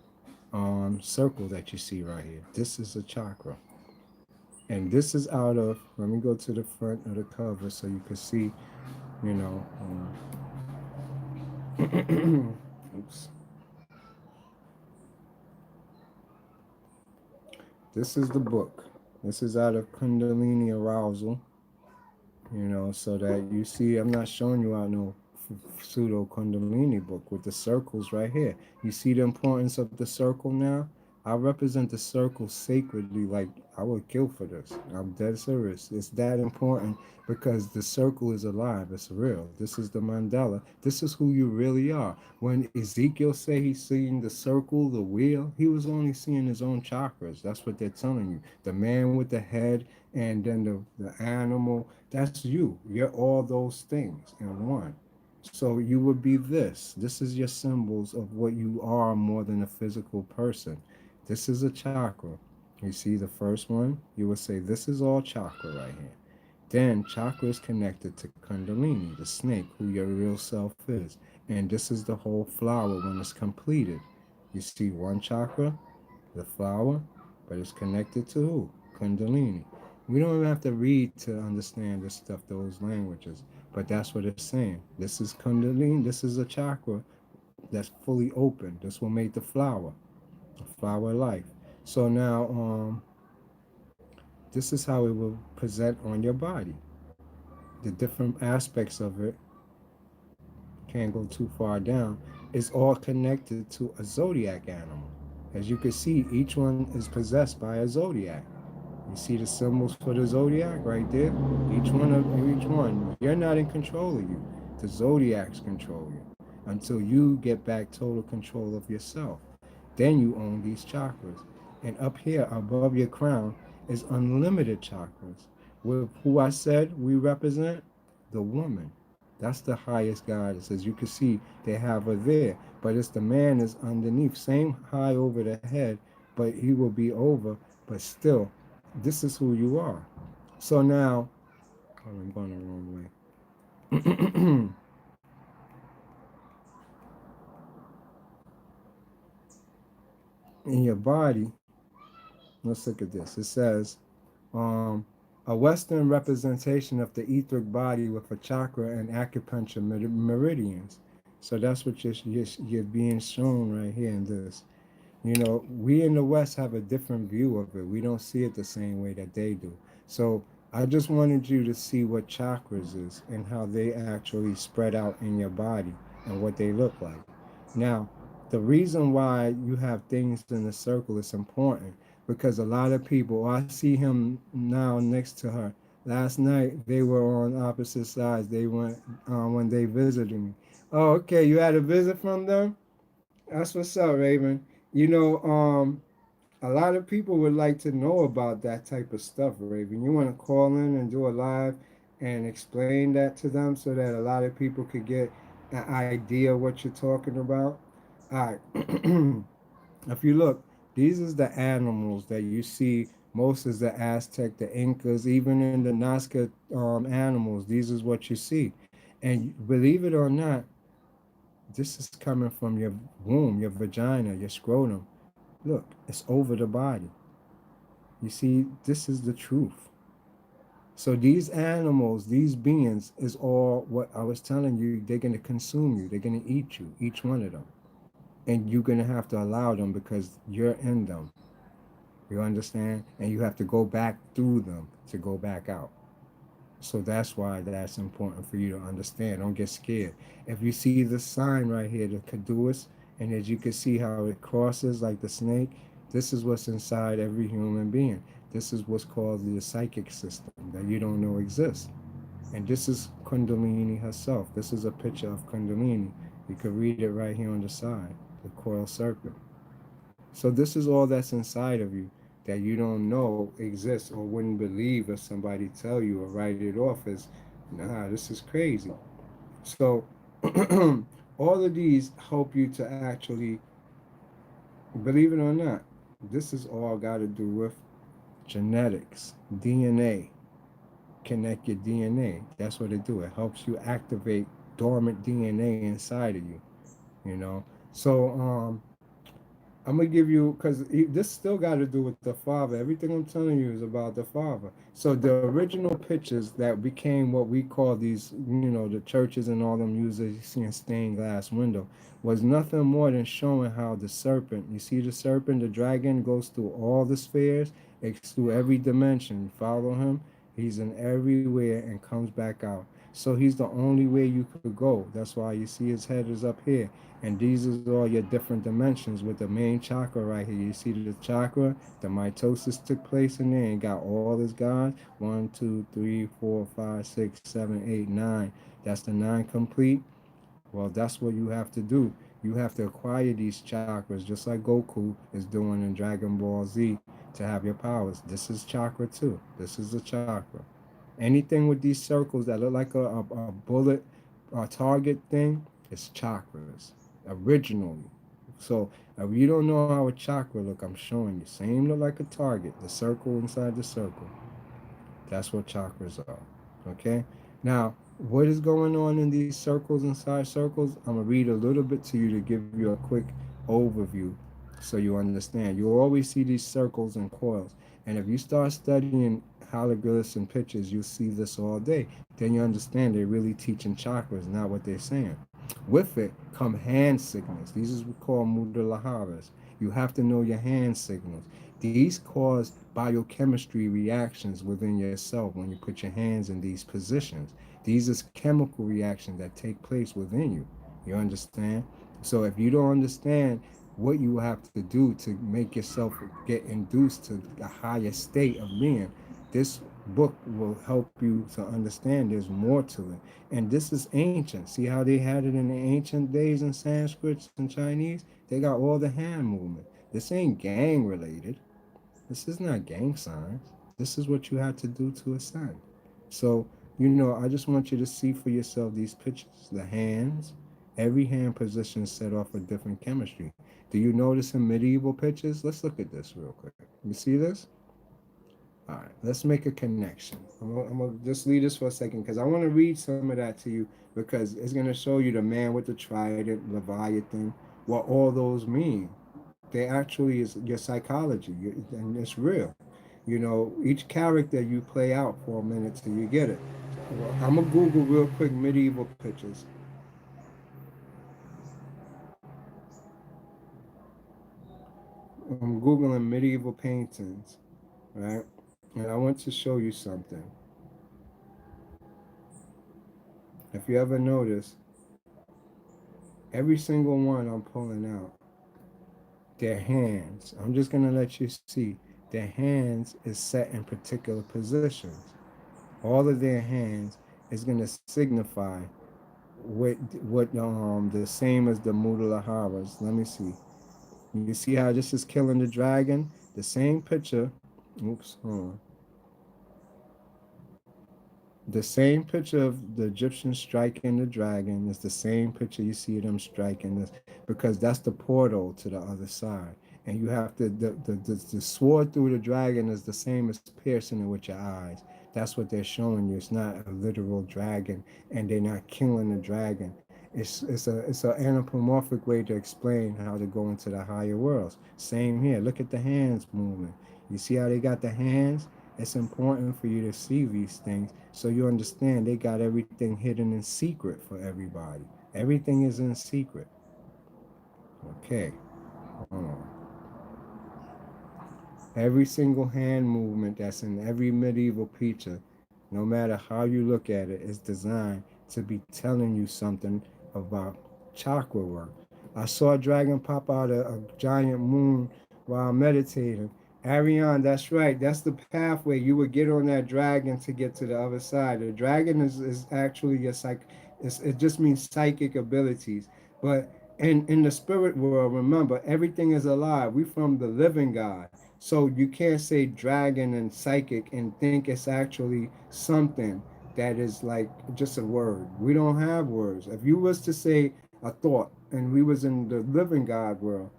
circle that you see right here. This is a chakra. And this is out of, let me go to the front of the cover so you can see, you know, oops. This is the book. This is out of Kundalini Arousal, so that you see, I'm not showing you out no pseudo Kundalini book with the circles right here. You see the importance of the circle now? I represent the circle sacredly, like I would kill for this. I'm dead serious. It's that important because the circle is alive. It's real. This is the Mandela. This is who you really are. When Ezekiel say he's seeing the circle, the wheel, he was only seeing his own chakras. That's what they're telling you. The man with the head and then the animal, that's you. You're all those things in one. So you would be this. This is your symbols of what you are more than a physical person. This is a chakra. You see the first one? You would say this is all chakra right here. Then chakra is connected to Kundalini, the snake, who your real self is. And this is the whole flower when it's completed. You see one chakra, the flower, but it's connected to who? Kundalini. We don't even have to read to understand this stuff, those languages, but that's what it's saying. This is Kundalini, this is a chakra that's fully open. This will make the flower life. So now, this is how it will present on your body. The different aspects of it can't go too far down. It's all connected to a zodiac animal. As you can see, each one is possessed by a zodiac. You see the symbols for the zodiac right there? Each one. You're not in control of you. The zodiacs control you until you get back total control of yourself. Then you own these chakras. And up here above your crown is unlimited chakras. With who I said we represent? The woman. That's the highest goddess. As you can see, they have her there. But it's the man is underneath, same high over the head, but he will be over, but still this is who you are. So now, oh, I'm going the wrong way. In your body, let's look at this. It says, um, a Western representation of the etheric body with a chakra and acupuncture meridians. So that's what you're being shown right here in this. We in the West have a different view of it. We don't see it the same way that they do. So I just wanted you to see what chakras is and how they actually spread out in your body and what they look like. Now, the reason why you have things in the circle is important because a lot of people, I see him now next to her. Last night they were on opposite sides. They went when they visited me. Oh, okay. You had a visit from them? That's what's up, Raven. You know, a lot of people would like to know about that type of stuff, Raven. You want to call in and do a live and explain that to them so that a lot of people could get an idea of what you're talking about. All right. If you look, these is the animals that you see. Most is the Aztec, the Incas, even in the Nazca animals. These is what you see. And believe it or not, this is coming from your womb, your vagina, your scrotum. Look, it's over the body. You see, this is the truth. So these animals, these beings, is all what I was telling you. They're gonna consume you. They're gonna eat you, each one of them, and you're gonna have to allow them because you're in them. You understand? And you have to go back through them to go back out. So that's why that's important for you to understand. Don't get scared. If you see the sign right here, the caduceus, and as you can see how it crosses like the snake, this is what's inside every human being. This is what's called the psychic system that you don't know exists. And this is Kundalini herself. This is a picture of Kundalini. You can read it right here on the side, the coil serpent. So this is all that's inside of you that you don't know exists or wouldn't believe if somebody tell you or write it off as, nah, this is crazy. So all of these help you to actually, believe it or not, this is all got to do with genetics, DNA, connect your DNA. That's what it do. It helps you activate dormant DNA inside of you, you know. So I'm gonna give you because this still got to do with the father. Everything I'm telling you is about the father. So the original pictures that became what we call these, the churches and all them usually see in stained glass window, was nothing more than showing how the serpent. You see the serpent, the dragon goes through all the spheres, it's through every dimension. Follow him. He's in everywhere and comes back out. So he's the only way you could go. That's why you see his head is up here. And these is all your different dimensions with the main chakra right here. You see the chakra, the mitosis took place in there and got all his gods. 1, 2, 3, 4, 5, 6, 7, 8, 9. That's the nine complete. Well, that's what you have to do. You have to acquire these chakras just like Goku is doing in Dragon Ball Z to have your powers. This is chakra too. This is a chakra. Anything with these circles that look like a bullet target thing is chakras originally. So if you don't know how a chakra look, I'm showing you. Same look like a target, the circle inside the circle. That's what chakras are. Okay? Now, what is going on in these circles inside circles? I'm going to read a little bit to you to give you a quick overview so you understand. You'll always see these circles and coils. And if you start studying hieroglyphs and pictures, you'll see this all day. Then you understand they're really teaching chakras, not what they're saying. With it come hand signals. These is called mudalaharas. You have to know your hand signals. These cause biochemistry reactions within yourself when you put your hands in these positions. These is chemical reactions that take place within you. You understand? So if you don't understand what you have to do to make yourself get induced to a higher state of being, this book will help you to understand there's more to it. And this is ancient. See how they had it in the ancient days in Sanskrit and Chinese? They got all the hand movement. This ain't gang related. This is not gang signs. This is what you had to do to ascend. So, I just want you to see for yourself these pictures. The hands, every hand position is set off a different chemistry. Do you notice in medieval pictures? Let's look at this real quick. You see this? All right, let's make a connection. I'm gonna just leave this for a second because I want to read some of that to you because it's gonna show you the man with the trident, Leviathan, what all those mean. They actually is your psychology, and it's real. Each character you play out for a minute till you get it. Well, I'm gonna Google real quick medieval pictures. I'm googling medieval paintings, right? And I want to show you something. If you ever notice, every single one I'm pulling out, their hands. I'm just gonna let you see. Their hands is set in particular positions. All of their hands is gonna signify what the same as the Mudalaharas. Let me see. You see how this is killing the dragon? The same picture. Oops, hold on. The same picture of the Egyptians striking the dragon is the same picture you see them striking this because that's the portal to the other side. And you have to the sword through the dragon is the same as piercing it with your eyes. That's what they're showing you. It's not a literal dragon, and they're not killing the dragon. It's an anthropomorphic way to explain how to go into the higher worlds. Same here. Look at the hands movement. You see how they got the hands? It's important for you to see these things so you understand they got everything hidden in secret for everybody. Everything is in secret. Okay, hold on. Every single hand movement that's in every medieval picture, no matter how you look at it, is designed to be telling you something about chakra work. I saw a dragon pop out of a giant moon while meditating. Ariane, that's right. That's the pathway. You would get on that dragon to get to the other side. The dragon is actually your it just means psychic abilities. But in the spirit world, remember, everything is alive. We from the living God. So you can't say dragon and psychic and think it's actually something that is like just a word. We don't have words. If you was to say a thought and we was in the living God world,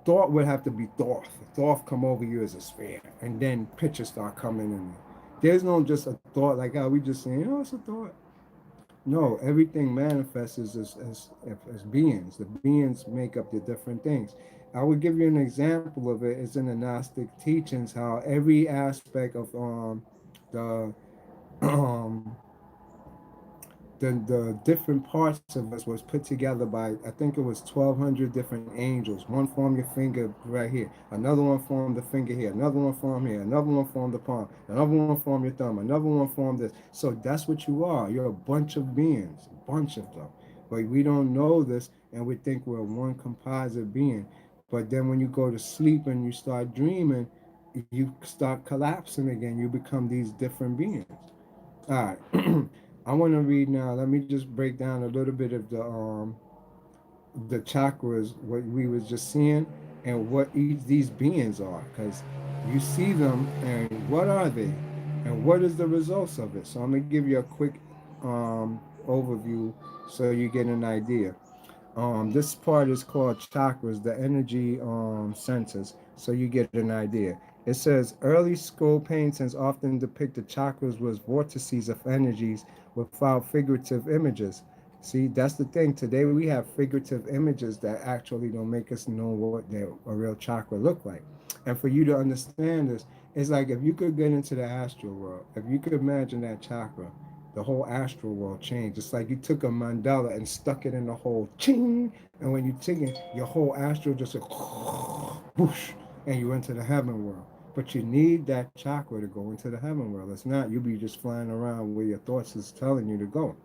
thought would have to be Thoth. Thoth come over you as a sphere, and then pictures start coming in. There's no just a thought like how we just saying, it's a thought. No, everything manifests as beings. The beings make up the different things. I would give you an example of it. It's in the Gnostic teachings how every aspect of the um the different parts of us was put together by I think it was 1,200 different angels. One formed your finger right here, another one formed the finger here, another one formed here, another one formed the palm, another one formed your thumb, another one formed this. So that's what you are. You're a bunch of beings, a bunch of them. But we don't know this, and we think we're one composite being. But then when you go to sleep and you start dreaming, you start collapsing again. You become these different beings. All right. I want to read now. Let me just break down a little bit of the chakras, what we was just seeing, and what each these beings are, because you see them, and what are they, and what is the results of it. So I'm gonna give you a quick overview so you get an idea. This part is called chakras, the energy centers, so you get an idea. It says early skull paintings often depict the chakras as vortices of energies without figurative images. See, that's the thing. Today we have figurative images that actually don't make us know what a real chakra look like. And for you to understand this, it's like if you could get into the astral world, if you could imagine that chakra, the whole astral world changed. It's like you took a mandala and stuck it in the hole, ching, and when you take it, your whole astral just goes whoosh, and you enter the heaven world. But you need that chakra to go into the heaven world. It's not you be just flying around where your thoughts is telling you to go.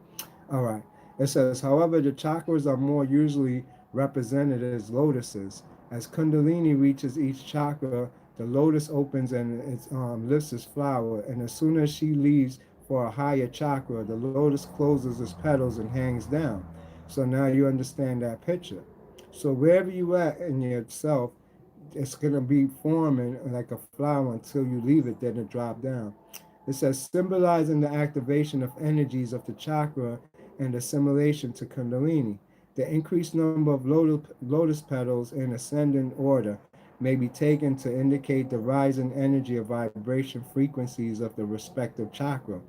All right. It says, however, the chakras are more usually represented as lotuses. As Kundalini reaches each chakra, the lotus opens and it lifts its flower. And as soon as she leaves for a higher chakra, the lotus closes its petals and hangs down. So now you understand that picture. So wherever you at in yourself, it's going to be forming like a flower until you leave it, then it drop down. It says symbolizing the activation of energies of the chakra and assimilation to Kundalini. The increased number of lotus petals in ascending order may be taken to indicate the rising energy of vibration frequencies of the respective chakra.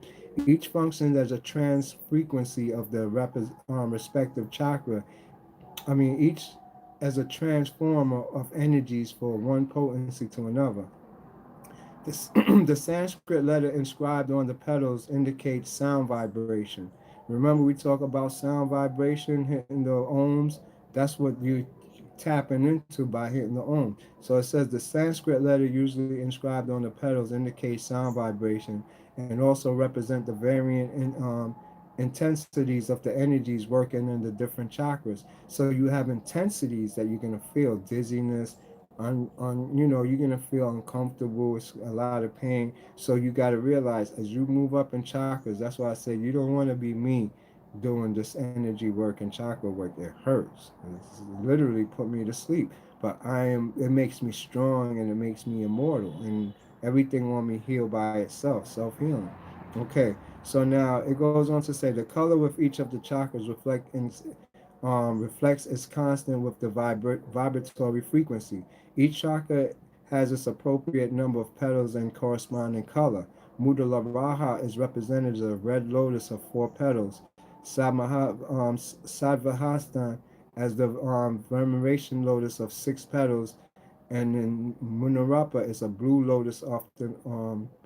Each functions as a trans frequency of the respective chakra. Each as a transformer of energies for one potency to another. The Sanskrit letter inscribed on the petals indicates sound vibration. Remember, we talk about sound vibration hitting the ohms. That's what you tapping into by hitting the ohm. So it says the Sanskrit letter usually inscribed on the petals indicates sound vibration and also represent the varying intensities of the energies working in the different chakras. So you have intensities that you're gonna feel dizziness, you're gonna feel uncomfortable. It's a lot of pain. So you got to realize as you move up in chakras. That's why I say you don't want to be me doing this energy work and chakra work. It hurts. It's literally put me to sleep. But I am. It makes me strong and it makes me immortal. And everything on me heal by itself. Self healing. Okay. So now it goes on to say the color with each of the chakras reflects its constant with the vibratory frequency. Each chakra has its appropriate number of petals and corresponding color. Mudala Raha is represented as a red lotus of 4 petals. Sadvahastan as the veneration lotus of 6 petals, And then Munarapa is a blue lotus of the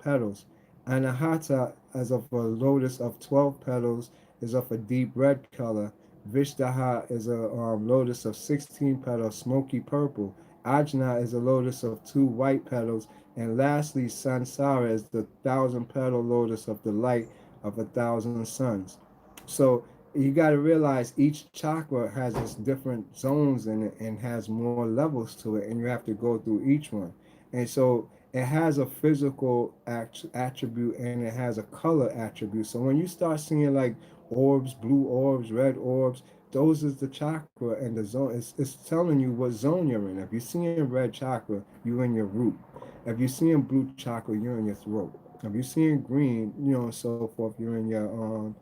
petals. Anahata, as of a lotus of 12 petals, is of a deep red color. Vishtaha is a lotus of 16 petals, smoky purple. Ajna is a lotus of 2 white petals. And lastly, Sansara is the 1,000 petal lotus of the light of 1,000 suns. So you got to realize each chakra has its different zones in it and has more levels to it, and you have to go through each one. And so it has a physical attribute and it has a color attribute. So when you start seeing like orbs, blue orbs, red orbs, those is the chakra and the zone. It's telling you what zone you're in. If you're seeing red chakra, you're in your root. If you're seeing blue chakra, you're in your throat. If you're seeing green, and so forth, you're in your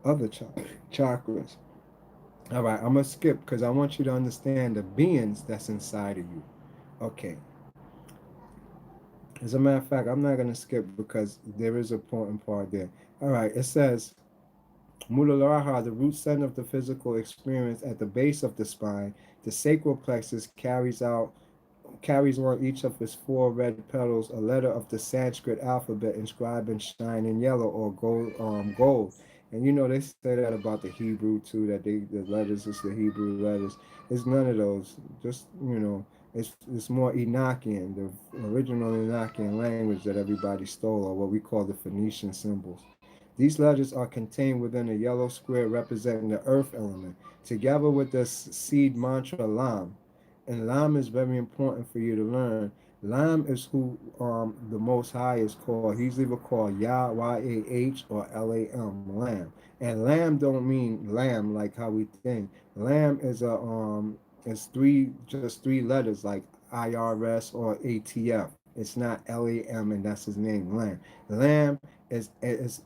other chakras. All right, I'm gonna skip because I want you to understand the beings that's inside of you. Okay. As a matter of fact, I'm not gonna skip because there is an important part there. All right, it says Muladhara, the root center of the physical experience at the base of the spine, the sacral plexus carries on each of its 4 red petals a letter of the Sanskrit alphabet inscribed in shining yellow or gold. And they say that about the Hebrew too, that the letters is the Hebrew letters. It's none of those. Just it's more Enochian, the original Enochian language that everybody stole, or what we call the Phoenician symbols. These letters are contained within a yellow square representing the earth element, together with the seed mantra Lam. And Lam is very important for you to learn. Lam is who the Most High is called. He's either called Yah, Y-A-H, or L-A-M, Lam. And Lam don't mean lamb like how we think. Lam is just 3 letters like IRS or ATF. It's not L-A-M, and that's his name, Lam. Lam is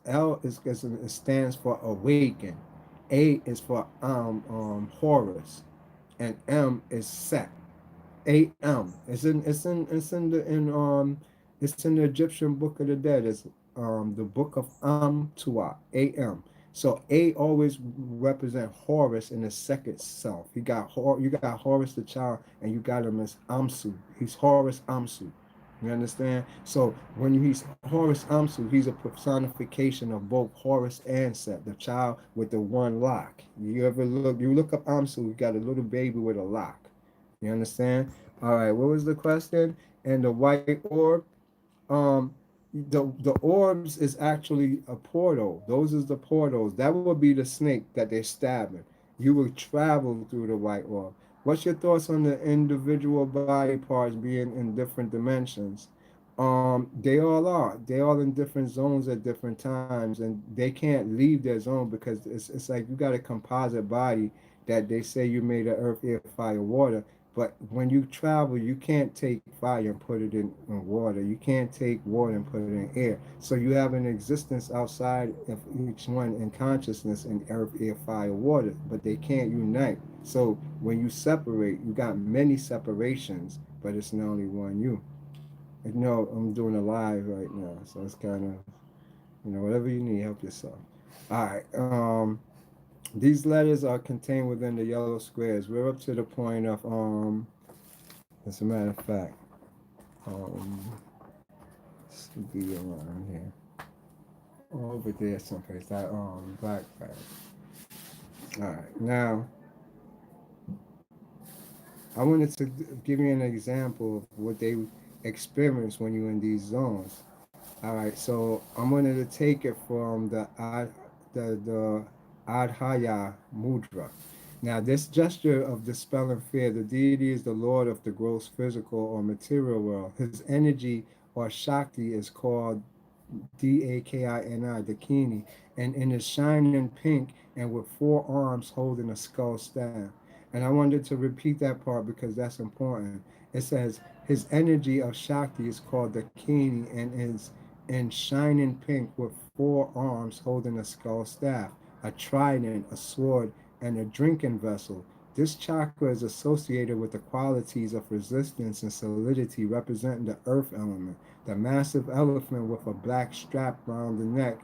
L is it stands for awaken. A is for Horus, and M is Set. A.M. It's in the Egyptian Book of the Dead. It's the Book of Tuat. A.M. So A always represent Horus in the second self. You got Horus the child, and you got him as Amsu. He's Horus Amsu. You understand? So he's Horus Amsu, he's a personification of both Horus and Set, the child with the one lock. You look up Amsu, you got a little baby with a lock. You understand? All right, what was the question? And the white orb, um, the orbs is actually a portal. Those is the portals. That would be the snake that they're stabbing. You will travel through the white orb. What's your thoughts on the individual body parts being in different dimensions? They all are. They all in different zones at different times, and they can't leave their zone because it's like you got a composite body that they say you made of earth, air, fire, water. But when you travel, you can't take fire and put it in water. You can't take water and put it in air. So you have an existence outside of each one in consciousness in earth, air, fire, water, but they can't unite. So when you separate, you got many separations, but it's not only one you. I'm doing a live right now, so it's kind of, whatever you need, help yourself. All right. These letters are contained within the yellow squares. We're up to the point of as a matter of fact, um, let's be around here, over there someplace. That black bag. All right. Now, I wanted to give you an example of what they experience when you're in these zones. All right, so I'm going to take it from the Adhaya Mudra. Now, this gesture of dispelling fear, the deity is the lord of the gross physical or material world. His energy or Shakti is called Dakini, Dakini, and in his shining pink and with 4 arms holding a skull staff. And I wanted to repeat that part because that's important. It says his energy of Shakti is called Dakini and is in shining pink with 4 arms holding a skull staff, a trident, a sword, and a drinking vessel. This chakra is associated with the qualities of resistance and solidity representing the earth element. The massive elephant with a black strap around the neck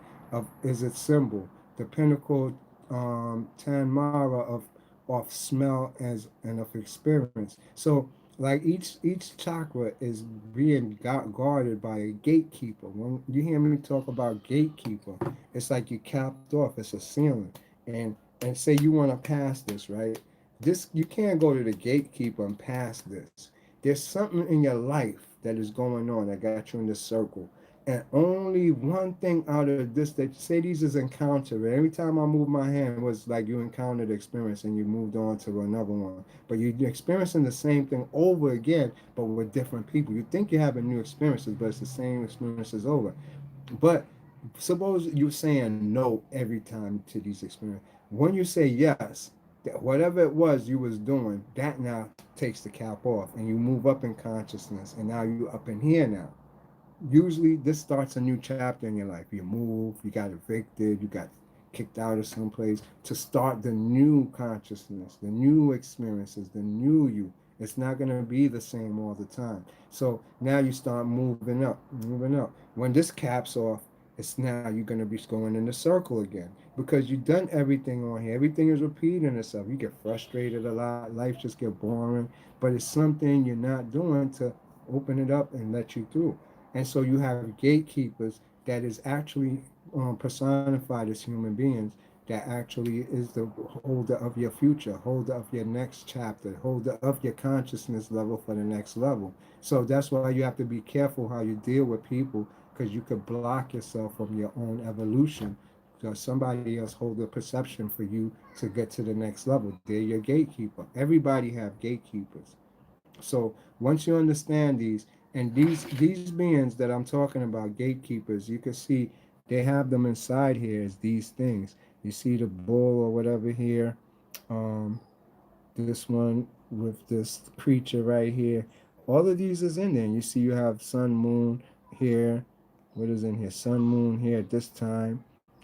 is its symbol. The pinnacle Tanmara of smell and of experience. So Like each chakra is being guarded by a gatekeeper. When you hear me talk about gatekeeper, it's like you capped off. It's a ceiling, and say you want to pass this, right? This you can't go to the gatekeeper and pass this. There's something in your life that is going on that got you in this circle, and only one thing out of this that say these is encounter. Every time I move my hand was like you encountered the experience and you moved on to another one. But you're experiencing the same thing over again, but with different people. You think you're having new experiences, but it's the same experiences over. But suppose you're saying no every time to these experiences. When you say yes, that whatever it was you was doing, that now takes the cap off, and you move up in consciousness, and now you up in here now. Usually this starts a new chapter in your life. You move, you got evicted, you got kicked out of some place to start the new consciousness, the new experiences, the new you. It's not going to be the same all the time. So now you start moving up, moving up. When this caps off, it's now you're going to be going in the circle again because you've done everything on here. Everything is repeating itself. You get frustrated a lot. Life just get boring, but it's something you're not doing to open it up and let you through. And so you have gatekeepers that is actually personified as human beings that actually is the holder of your future, holder of your next chapter, holder of your consciousness level for the next level. So that's why you have to be careful how you deal with people because you could block yourself from your own evolution because somebody else hold the perception for you to get to the next level. They're your gatekeeper. Everybody have gatekeepers. So once you understand these, and these beings that I'm talking about, gatekeepers, you can see they have them inside here as these things. You see the bull or whatever here, um, this one with this creature right here. All of these is in there. And you see you have sun, moon here. What is in here? Sun, moon here at this time.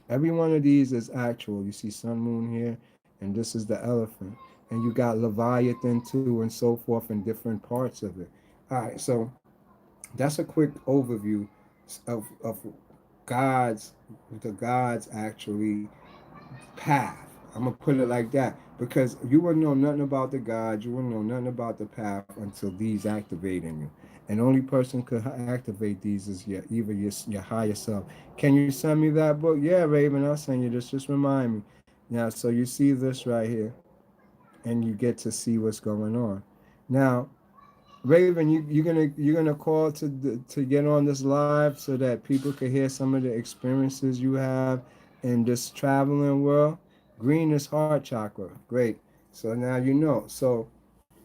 Every one of these is actual. You see sun, moon here, and this is the elephant. And you got Leviathan too, and so forth in different parts of it. All right, so that's a quick overview of God's the God's actually path. I'm gonna put it like that because you wouldn't know nothing about the God, you wouldn't know nothing about the path until these activate in you. And only person could activate these is your either your higher self. Can you send me that book? Yeah, Raven, I'll send you this. Just remind me. Now, so you see this right here, and you get to see what's going on. Now, Raven, you're gonna call to get on this live so that people can hear some of the experiences you have in this traveling world. Green is heart chakra. Great. So now you know. So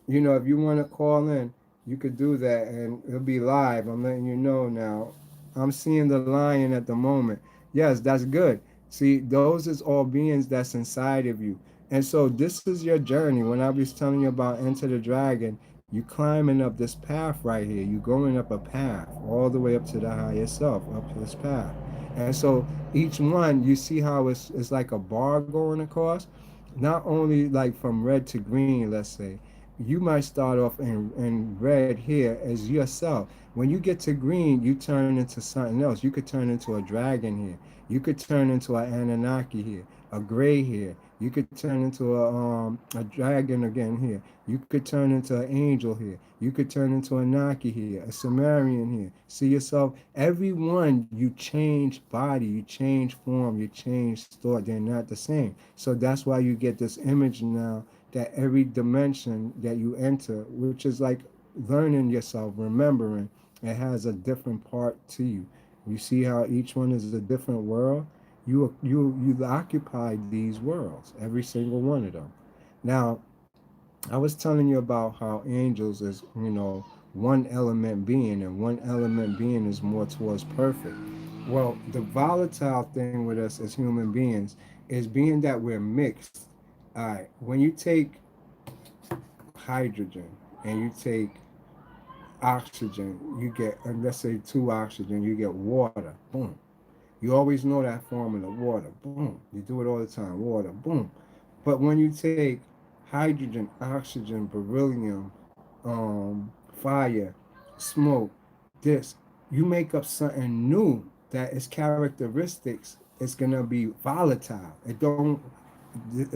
if you want to call in, you could do that, and it'll be live. I'm letting you know now. I'm seeing the lion at the moment. Yes, that's good. See, those is all beings that's inside of you. And so this is your journey. When I was telling you about Enter the Dragon, you climbing up this path right here. You going up a path all the way up to the highest self, up this path. And so each one, you see how it's like a bar going across. Not only like from red to green, let's say, you might start off in red here as yourself. When you get to green, you turn into something else. You could turn into a dragon here. You could turn into an Anunnaki here, a gray here. You could turn into a dragon again here. You could turn into an angel here. You could turn into a Naki here, a Sumerian here. See yourself. Every one you change body, you change form, you change thought. They're not the same. So that's why you get this image now that every dimension that you enter, which is like learning yourself, remembering, it has a different part to you. You see how each one is a different world. You occupy these worlds, every single one of them. Now, I was telling you about how angels is, one element being, and one element being is more towards perfect. Well, the volatile thing with us as human beings is being that we're mixed. All right, when you take hydrogen and you take oxygen, you get, let's say two oxygen, you get water. Boom. You always know that formula, water. Boom. You do it all the time, water. Boom. But when you take hydrogen, oxygen, beryllium, fire, smoke, this, you make up something new that its characteristics is gonna be volatile. It don't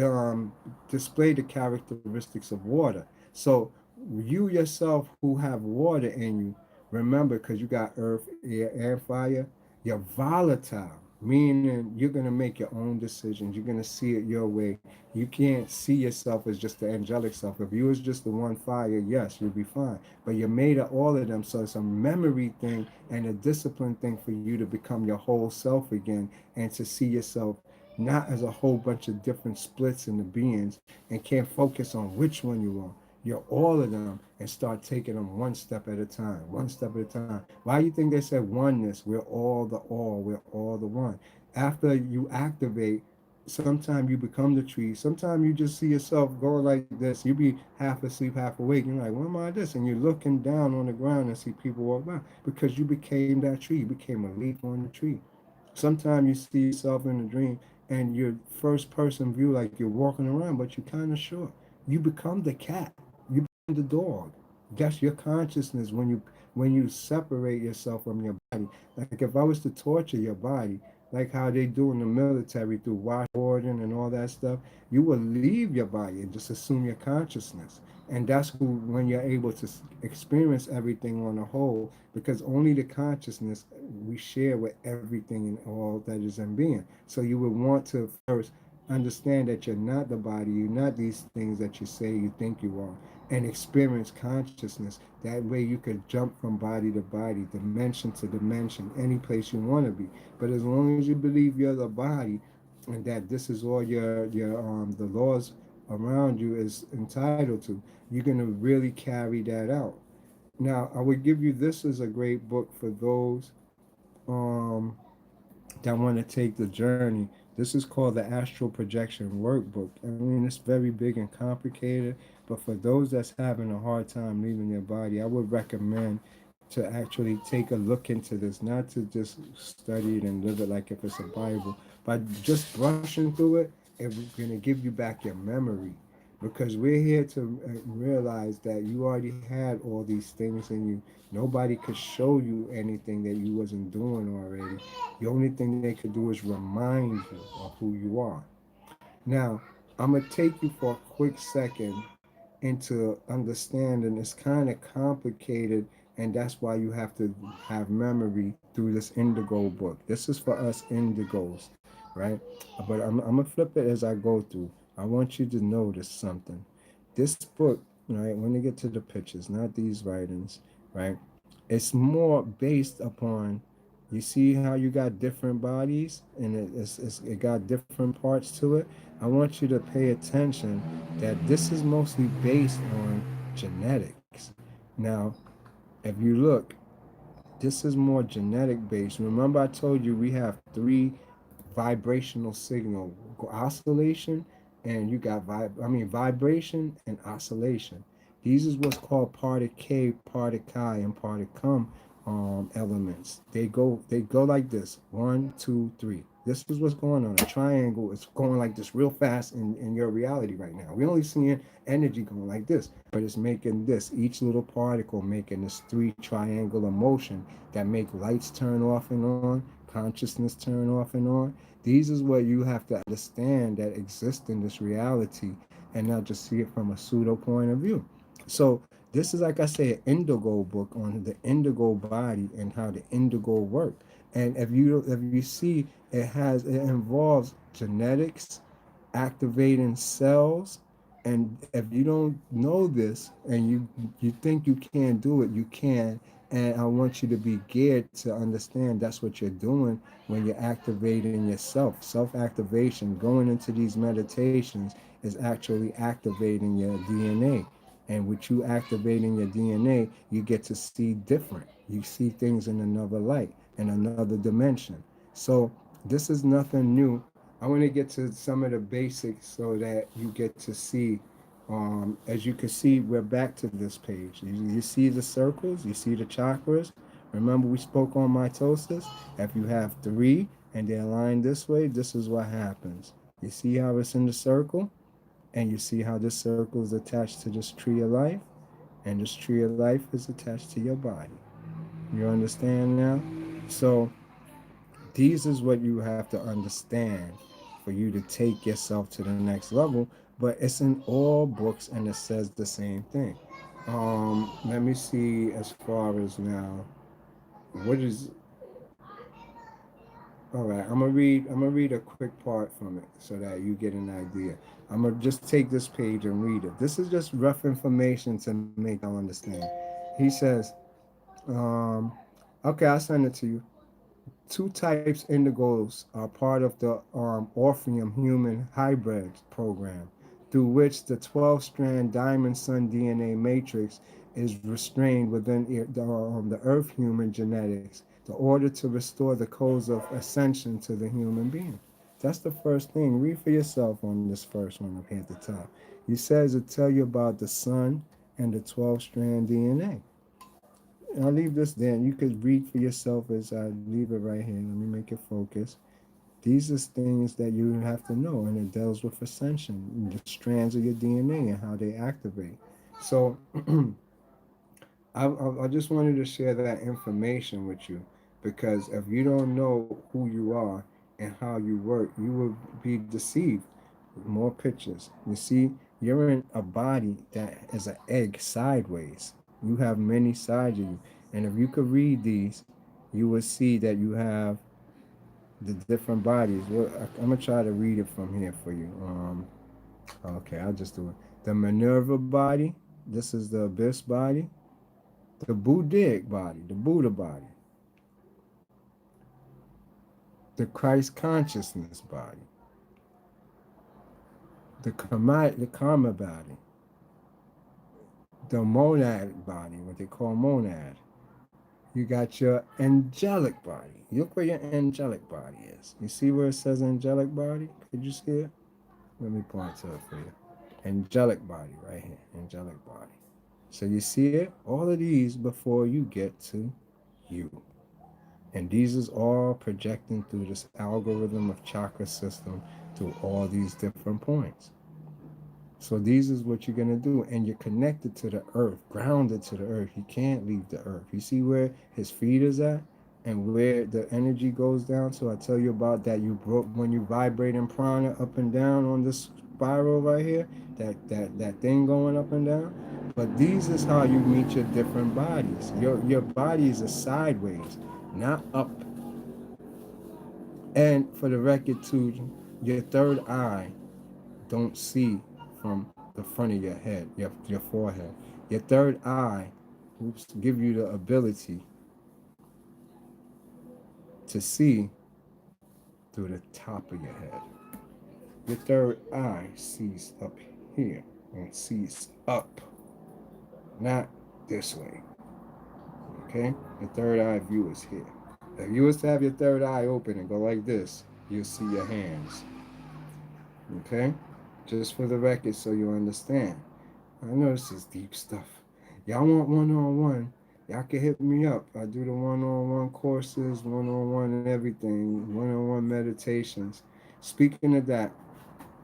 um, display the characteristics of water. So You yourself who have water in you, remember, because you got earth, air, and fire, you're volatile, meaning you're going to make your own decisions. You're going to see it your way. You can't see yourself as just the angelic self. If you was just the one fire, yes, you'll be fine. But you're made of all of them, so it's a memory thing and a discipline thing for you to become your whole self again and to see yourself not as a whole bunch of different splits in the beings and can't focus on which one you are. You're all of them and start taking them one step at a time, one step at a time. Why do you think they said oneness? We're all the all, we're all the one. After you activate, sometimes you become the tree. Sometimes you just see yourself going like this. You be half asleep, half awake. You're like, what am I this? And you're looking down on the ground and see people walk by because you became that tree. You became a leaf on the tree. Sometimes you see yourself in a dream and your first person view like you're walking around, but you're kind of short. You become the cat. You become the dog. That's your consciousness when you separate yourself from your body. Like if I was to torture your body, like how they do in the military through washboarding and all that stuff, you will leave your body and just assume your consciousness. And that's who when you're able to experience everything on a whole, because only the consciousness we share with everything and all that is in being. So you would want to first understand that you're not the body, you're not these things that you say you think you are, and experience consciousness. That way you could jump from body to body, dimension to dimension, any place you want to be. But as long as you believe you're the body and that this is all your the laws around you is entitled to, you're gonna really carry that out. Now, I would give you this as a great book for those um, that want to take the journey. This is called the Astral Projection Workbook. I mean, it's very big and complicated, but for those that's having a hard time leaving their body, I would recommend to actually take a look into this, not to just study it and live it like if it's a Bible. By just brushing through it's going to give you back your memory because we're here to realize that you already had all these things in you. Nobody could show you anything that you wasn't doing already. The only thing they could do is remind you of who you are. Now, I'm going to take you for a quick second into understanding. It's kind of complicated, and that's why you have to have memory through this indigo book. This is for us indigos, right? But I'm going to flip it as I go through. I want you to notice something. This book, right, when you get to the pictures, not these writings, right, it's more based upon, you see how you got different bodies and it got different parts to it. I want you to pay attention that this is mostly based on genetics. Now, if you look, this is more genetic based. Remember, I told you we have three vibrational signal: oscillation, and you got vibration and oscillation. These is what's called particle, particle, and particum elements. They go like this: one, two, three. This is what's going on. A triangle is going like this real fast in your reality right now. We're only seeing energy going like this, but it's making this, each little particle making this three triangular motion that make lights turn off and on, consciousness turn off and on. These is what you have to understand that exist in this reality and not just see it from a pseudo point of view. So this is, like I say, an indigo book on the indigo body and how the indigo work. And if you see, it involves genetics, activating cells, and if you don't know this and you think you can't do it, you can. And I want you to be geared to understand that's what you're doing when you're activating yourself. Self-activation, going into these meditations, is actually activating your DNA. And with you activating your DNA, you get to see different. You see things in another light, in another dimension. So this is nothing new. I want to get to some of the basics so that you get to see. As you can see, we're back to this page. You see the circles, you see the chakras. Remember, we spoke on mitosis. If you have three and they're aligned this way, this is what happens. You see how it's in the circle, and you see how this circle is attached to this tree of life, and this tree of life is attached to your body. You understand now? So these is what you have to understand for you to take yourself to the next level. But it's in all books and it says the same thing. Let me see as far as now. What is all right? I'm gonna read a quick part from it so that you get an idea. I'm gonna just take this page and read it. This is just rough information to make y'all understand. He says, um, okay, I'll send it to you. Two types indigos are part of the Orpheum human hybrid program, through which the 12-strand diamond sun DNA matrix is restrained within the Earth human genetics, in order to restore the codes of ascension to the human being. That's the first thing. Read for yourself on this first one up here at the top. He says it tell you about the sun and the 12-strand DNA. I'll leave this there. You could read for yourself as I leave it right here. Let me make it focus. These are things that you have to know, and it deals with ascension, the strands of your DNA and how they activate. So I just wanted to share that information with you because if you don't know who you are and how you work, you will be deceived. More pictures. You see, you're in a body that is an egg sideways. You have many sides of you. And if you could read these, you would see that you have the different bodies. Well, I'm going to try to read it from here for you. Okay, I'll just do it. The Minerva body. This is the Abyss body. The Buddhic body. The Buddha body. The Christ consciousness body. The Karma body. The monad body, what they call monad. You got your angelic body. Look where your angelic body is. You see where it says angelic body? Could you see it? Let me point to it for you. Angelic body right here. Angelic body. So you see it? All of these before you get to you. And these is all projecting through this algorithm of chakra system through all these different points. So these is what you're gonna do, and you're connected to the earth, grounded to the earth. You can't leave the earth. You see where his feet is at, and where the energy goes down. So I tell you about that. You broke when you vibrate in prana up and down on this spiral right here. That thing going up and down. But these is how you meet your different bodies. Your bodies are sideways, not up. And for the record too, your third eye don't see from the front of your head, your forehead. Your third eye, oops, give you the ability to see through the top of your head. Your third eye sees up here and sees up, not this way. Okay? Your third eye view is here. If you was to have your third eye open and go like this, you'll see your hands. Okay? Just for the record so you understand. I know this is deep stuff. Y'all want one-on-one, y'all can hit me up. I do the one-on-one courses, one-on-one and everything, one-on-one meditations. Speaking of that,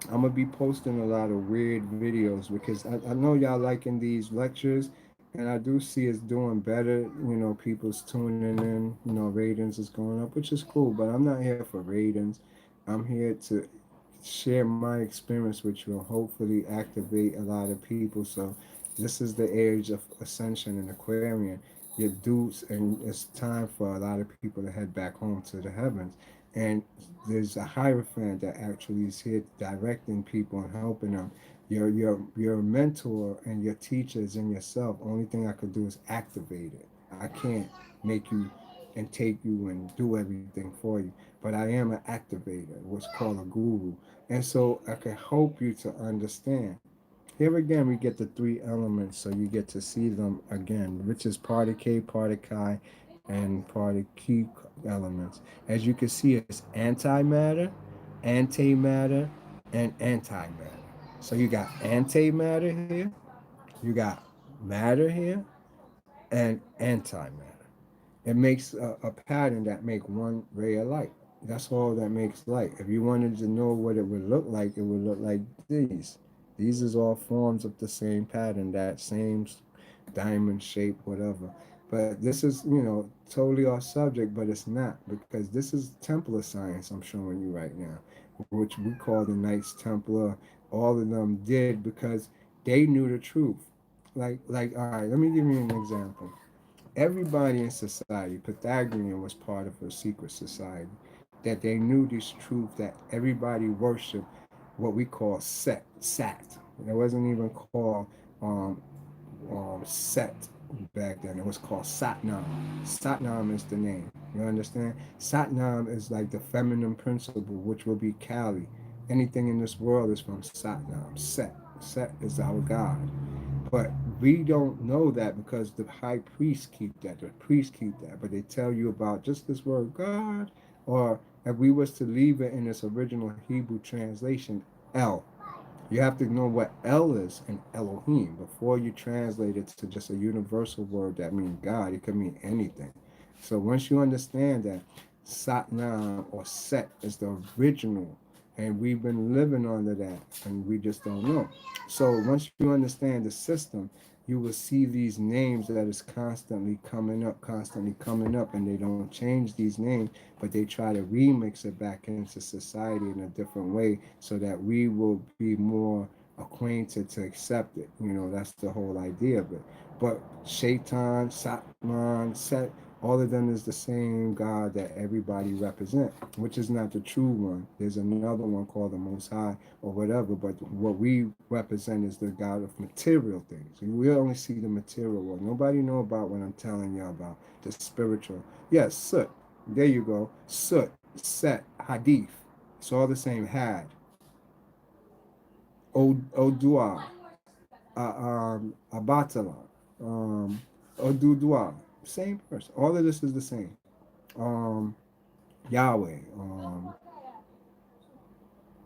I'm gonna be posting a lot of weird videos because I know y'all liking these lectures, and I do see it's doing better. You know, people's tuning in. You know, ratings is going up, which is cool. But I'm not here for ratings. I'm here to share my experience with you and hopefully activate a lot of people. So this is the age of ascension in Aquarian. Your dudes, and it's time for a lot of people to head back home to the heavens. And there's a hierophant that actually is here directing people and helping them. Your mentor and your teachers and yourself. Only thing I could do is activate it. I can't make you and take you and do everything for you. But I am an activator, what's called a guru. And so I can help you to understand. Here again, we get the three elements, so you get to see them again, which is part of K, part of Chi, and part of Q elements. As you can see, it's antimatter, antimatter, and antimatter. So you got antimatter here, you got matter here, and antimatter. It makes a pattern that make one ray of light. That's all that makes light. If you wanted to know what it would look like, it would look like these. These is all forms of the same pattern, that same diamond shape, whatever. But this is, you know, totally off subject, but it's not, because this is Templar science I'm showing you right now, which we call the Knights Templar. All of them did because they knew the truth. Like, all right, let me give you an example. Everybody in society, Pythagorean was part of a secret society, that they knew this truth that everybody worshiped what we call Sat. It wasn't even called um, Set back then. It was called Satnam. Satnam is the name. You understand? Satnam is like the feminine principle, which will be Kali. Anything in this world is from Satnam. Set. Set is our God. But we don't know that because the high priests keep that. The priests keep that. But they tell you about just this word God, or if we was to leave it in its original Hebrew translation, El. You have to know what El is in Elohim before you translate it to just a universal word that means God. It could mean anything. So once you understand that Satnam or Set is the original, and we've been living under that, and we just don't know. So once you understand the system, you will see these names that is constantly coming up, and they don't change these names, but they try to remix it back into society in a different way so that we will be more acquainted to accept it. That's the whole idea of it. But Shaitan, Satman, Set, all of them is the same God that everybody represent, which is not the true one. There's another one called the Most High or whatever, but what we represent is the God of material things. We only see the material world. Nobody know about what I'm telling you about, the spiritual. Yes, Sut. There you go. Sut, Set, Hadith. It's all the same. Had, Odua, Abatala, um, Odudua. Same person. All of this is the same. Um, Yahweh.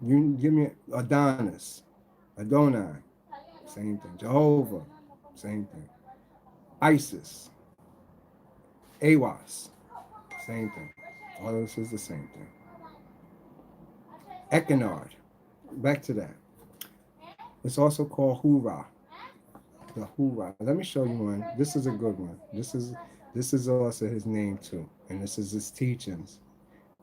You give me Adonis, Adonai, same thing. Jehovah, same thing. Isis, Awas, same thing. All of this is the same thing. Ekinard, back to that. It's also called Hurrah. The Hurrah. Let me show you one. This is a good one. This is also his name too, and this is his teachings.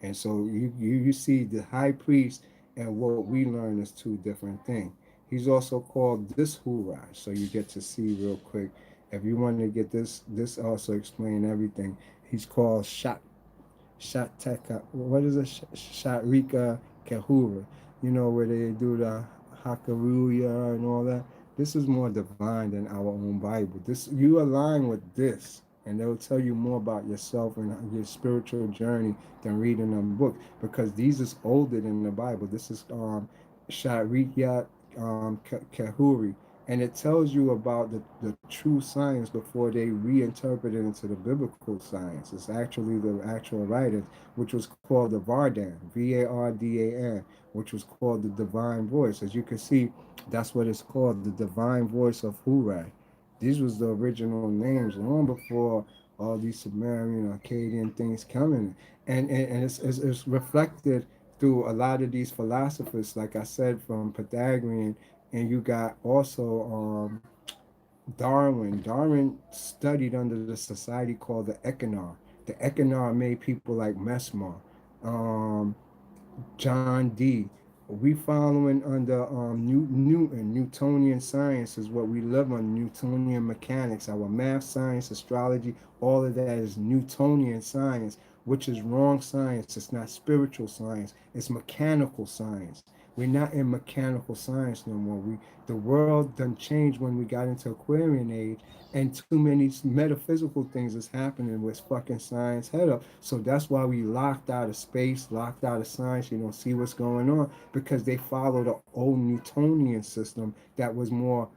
And so you see the high priest and what we learn is two different things. He's also called this Hurrah, so you get to see real quick. If you want to get this also explain everything. He's called Shateka. What is it? Shatrika Kahura. Where they do the Hakaruya and all that. This is more divine than our own Bible. This you align with this, and they'll tell you more about yourself and your spiritual journey than reading them books because these is older than the Bible. This is Shatrika Kahuri, and it tells you about the true science before they reinterpret it into the biblical science. It's actually the actual writers, which was called the Vardan, Vardan, which was called the divine voice. As you can see, that's what it's called, the divine voice of Hurai. These was the original names long before all these Sumerian, Akkadian things coming. And it's reflected through a lot of these philosophers, like I said, from Pythagorean, and you got also Darwin. Darwin studied under the society called the Ekinar. The Ekinar made people like Mesmer, um, John Dee. We following under Newton. Newtonian science is what we live on. Newtonian mechanics, our math, science, astrology, all of that is Newtonian science, which is wrong science. It's not spiritual science. It's mechanical science. We're not in mechanical science no more. The world done changed when we got into Aquarian age, and too many metaphysical things is happening with fucking science head up. So that's why we locked out of space, locked out of science. You don't see what's going on because they follow the old Newtonian system that was more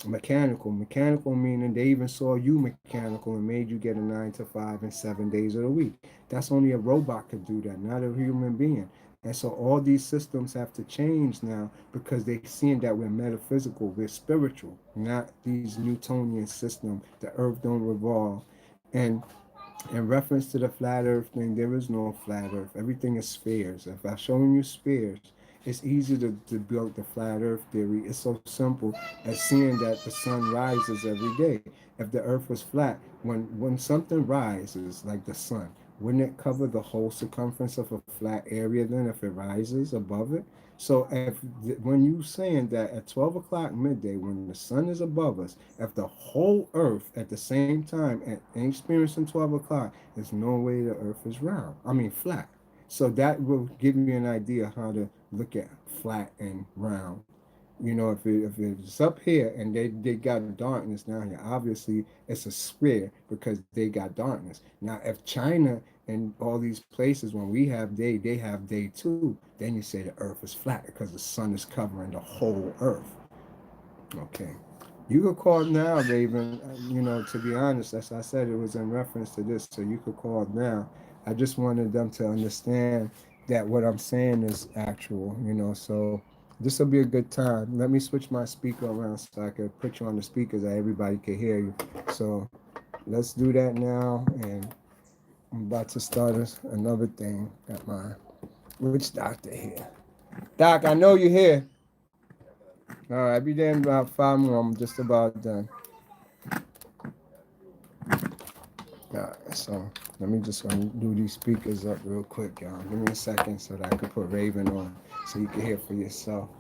mechanical. Mechanical meaning they even saw you mechanical and made you get a 9 to 5 and 7 days of the week. That's only a robot could do that, not a human being. And so all these systems have to change now because they're seeing that we're metaphysical, we're spiritual, not these Newtonian systems. The earth don't revolve. And in reference to the flat earth thing, there is no flat earth. Everything is spheres. If I'm showing you spheres, it's easy to build the flat earth theory. It's so simple as seeing that the sun rises every day. If the earth was flat, when something rises, like the sun, wouldn't it cover the whole circumference of a flat area then if it rises above it? So if when you saying that at 12 o'clock midday, when the sun is above us, if the whole Earth at the same time at experiencing 12 o'clock, there's no way the Earth is round. I mean flat. So that will give me an idea how to look at flat and round. You know, if it's up here and they got darkness down here, obviously it's a square because they got darkness. Now, if China and all these places, when we have day, they have day too, then you say the Earth is flat because the sun is covering the whole Earth. Okay. You could call now, Raven. You know, to be honest, as I said, it was in reference to this, so you could call now. I just wanted them to understand that what I'm saying is actual, you know, so this will be a good time. Let me switch my speaker around so I could put you on the speakers that everybody can hear you. So let's do that now. And I'm about to start another thing. Got my, which doctor here? Doc, I know you're here. All right, I'll be there in about 5 more. I'm just about done. All right, so let me just undo these speakers up real quick, y'all. Give me a second so that I can put Raven on so you can hear for yourself.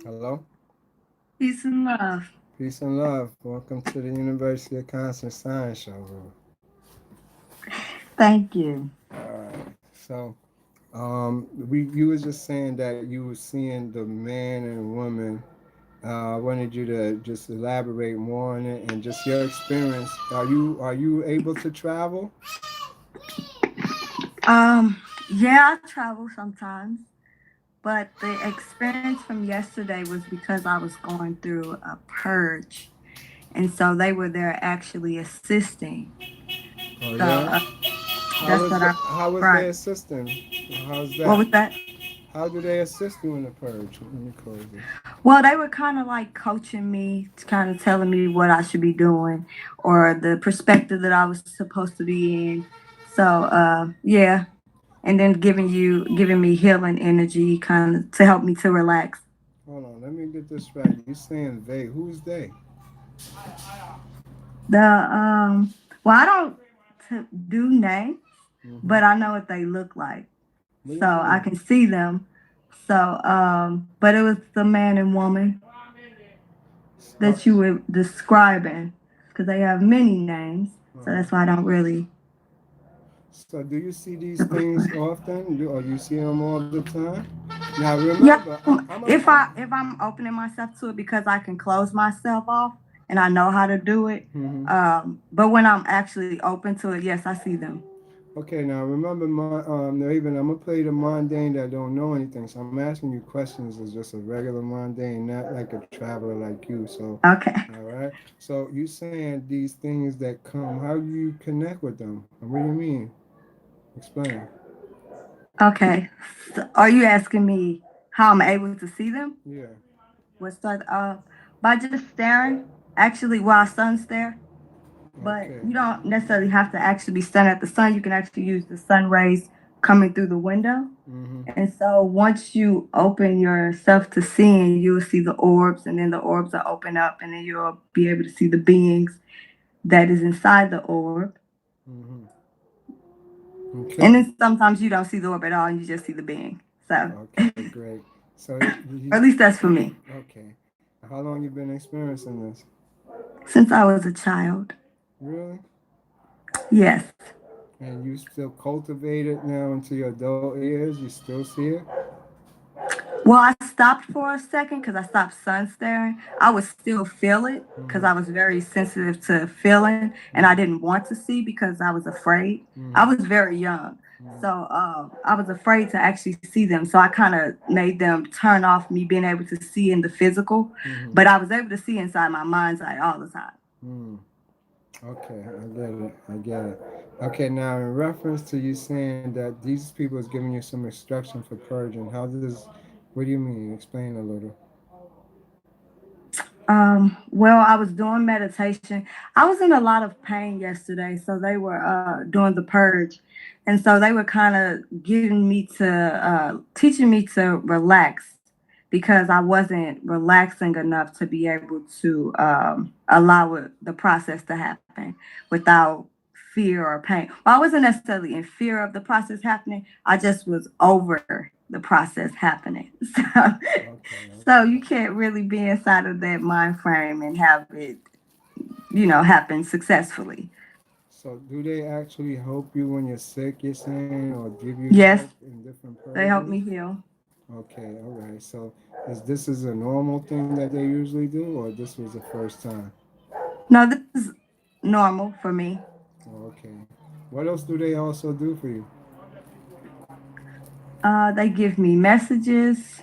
Hello? Peace and love. Peace and love. Welcome to the University of Constant Science Show. Thank you. All right. So, you was just saying that you were seeing the man and woman. I wanted you to just elaborate more on it and just your experience. Are you able to travel? Yeah, I travel sometimes, but the experience from yesterday was because I was going through a purge, and so they were there actually assisting. Oh So yeah. that's what I How was right. their system? How's What that? was that? How do they assist you in the purge? Let me close this. Well, they were kind of like coaching me, kind of telling me what I should be doing, or the perspective that I was supposed to be in. So yeah, and then giving me healing energy, kind of to help me to relax. Hold on, let me get this right. You saying they? Who's they? The well, I don't do names, Mm-hmm. but I know what they look like, What do so you I mean? can see them. So but it was the man and woman Uh, that you were describing, because they have many names, so uh-huh. that's why I don't really. So do you see these things often? Or you see them all the time? Now Yeah, remember, if I'm opening myself to it because I can close myself off and I know how to do it. mm-hmm. But when I'm actually open to it, yes, I see them. Okay, now remember, even I'm gonna play the mundane that don't know anything. So I'm asking you questions as just a regular mundane, not like a traveler like you. So, Okay. all right. So you saying these things that come? How do you connect with them? What do you mean? Explain. Okay. So are you asking me how I'm able to see them? Yeah. What start by just staring? Actually, while sun stare. But Okay. you don't necessarily have to actually be staring at the sun. You can actually use the sun rays coming through the window. Mm-hmm. And so once you open yourself to seeing, you'll see the orbs, and then the orbs will open up, and then you'll be able to see the beings that is inside the orb. Mm-hmm. And Okay. then sometimes you don't see the orb at all, and you just see the being. So, Okay. Great. So or at least that's for me. okay. How long you been experiencing this? Since I was a child, Really? yes. And you still cultivate it now into your adult years? You still see it? Well, I stopped for a second because I stopped sun staring. I would still feel it because I Mm-hmm. was very sensitive to feeling, and I didn't want to see because I was afraid. I Mm-hmm. was very young. Mm-hmm. So I was afraid to actually see them. So I kind of made them turn off me being able to see in the physical, Mm-hmm. but I was able to see inside my mind's eye all the time. Mm. Okay, I get it. I get it. Okay, now in reference to you saying that these people is giving you some instruction for purging, how does, what do you mean? Explain a little. Well, I was doing meditation. I was in a lot of pain yesterday, so they were doing the purge, and so they were kind of getting me to teaching me to relax because I wasn't relaxing enough to be able to allow the process to happen without fear or pain. Well, I wasn't necessarily in fear of the process happening. I just was over the process happening. Okay, So okay. you can't really be inside of that mind frame and have it, happen successfully. So do they actually help you when you're sick, you're saying, or give you help Yes, in different they helped purges? me heal. Okay, all right. So is this a normal thing that they usually do, or this was the first time? No, this is normal for me. Okay. What else do they also do for you? They give me messages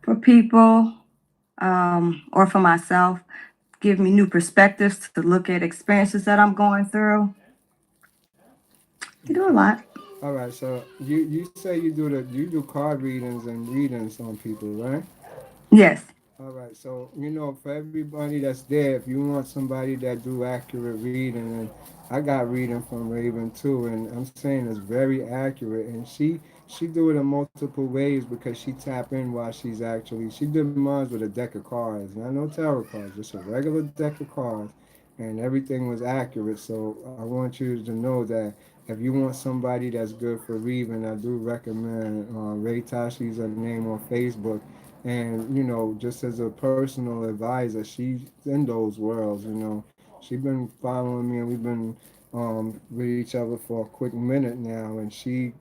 for people or for myself, give me new perspectives to look at experiences that I'm going through. They do a Okay. lot. All right. So you say you do card readings and readings on people, right? Yes. All right, so for everybody that's there, if you want somebody that do accurate reading, and I got reading from Raven too, and I'm saying it's very accurate, and she do it in multiple ways because she tap in while she did mine with a deck of cards, not no tarot cards, just a regular deck of cards, and everything was accurate. So I want you to know that if you want somebody that's good for reading, I do recommend Ray Tashi's name on Facebook, and just as a personal advisor, she's in those worlds. She's been following me, and we've been with each other for a quick minute now, and she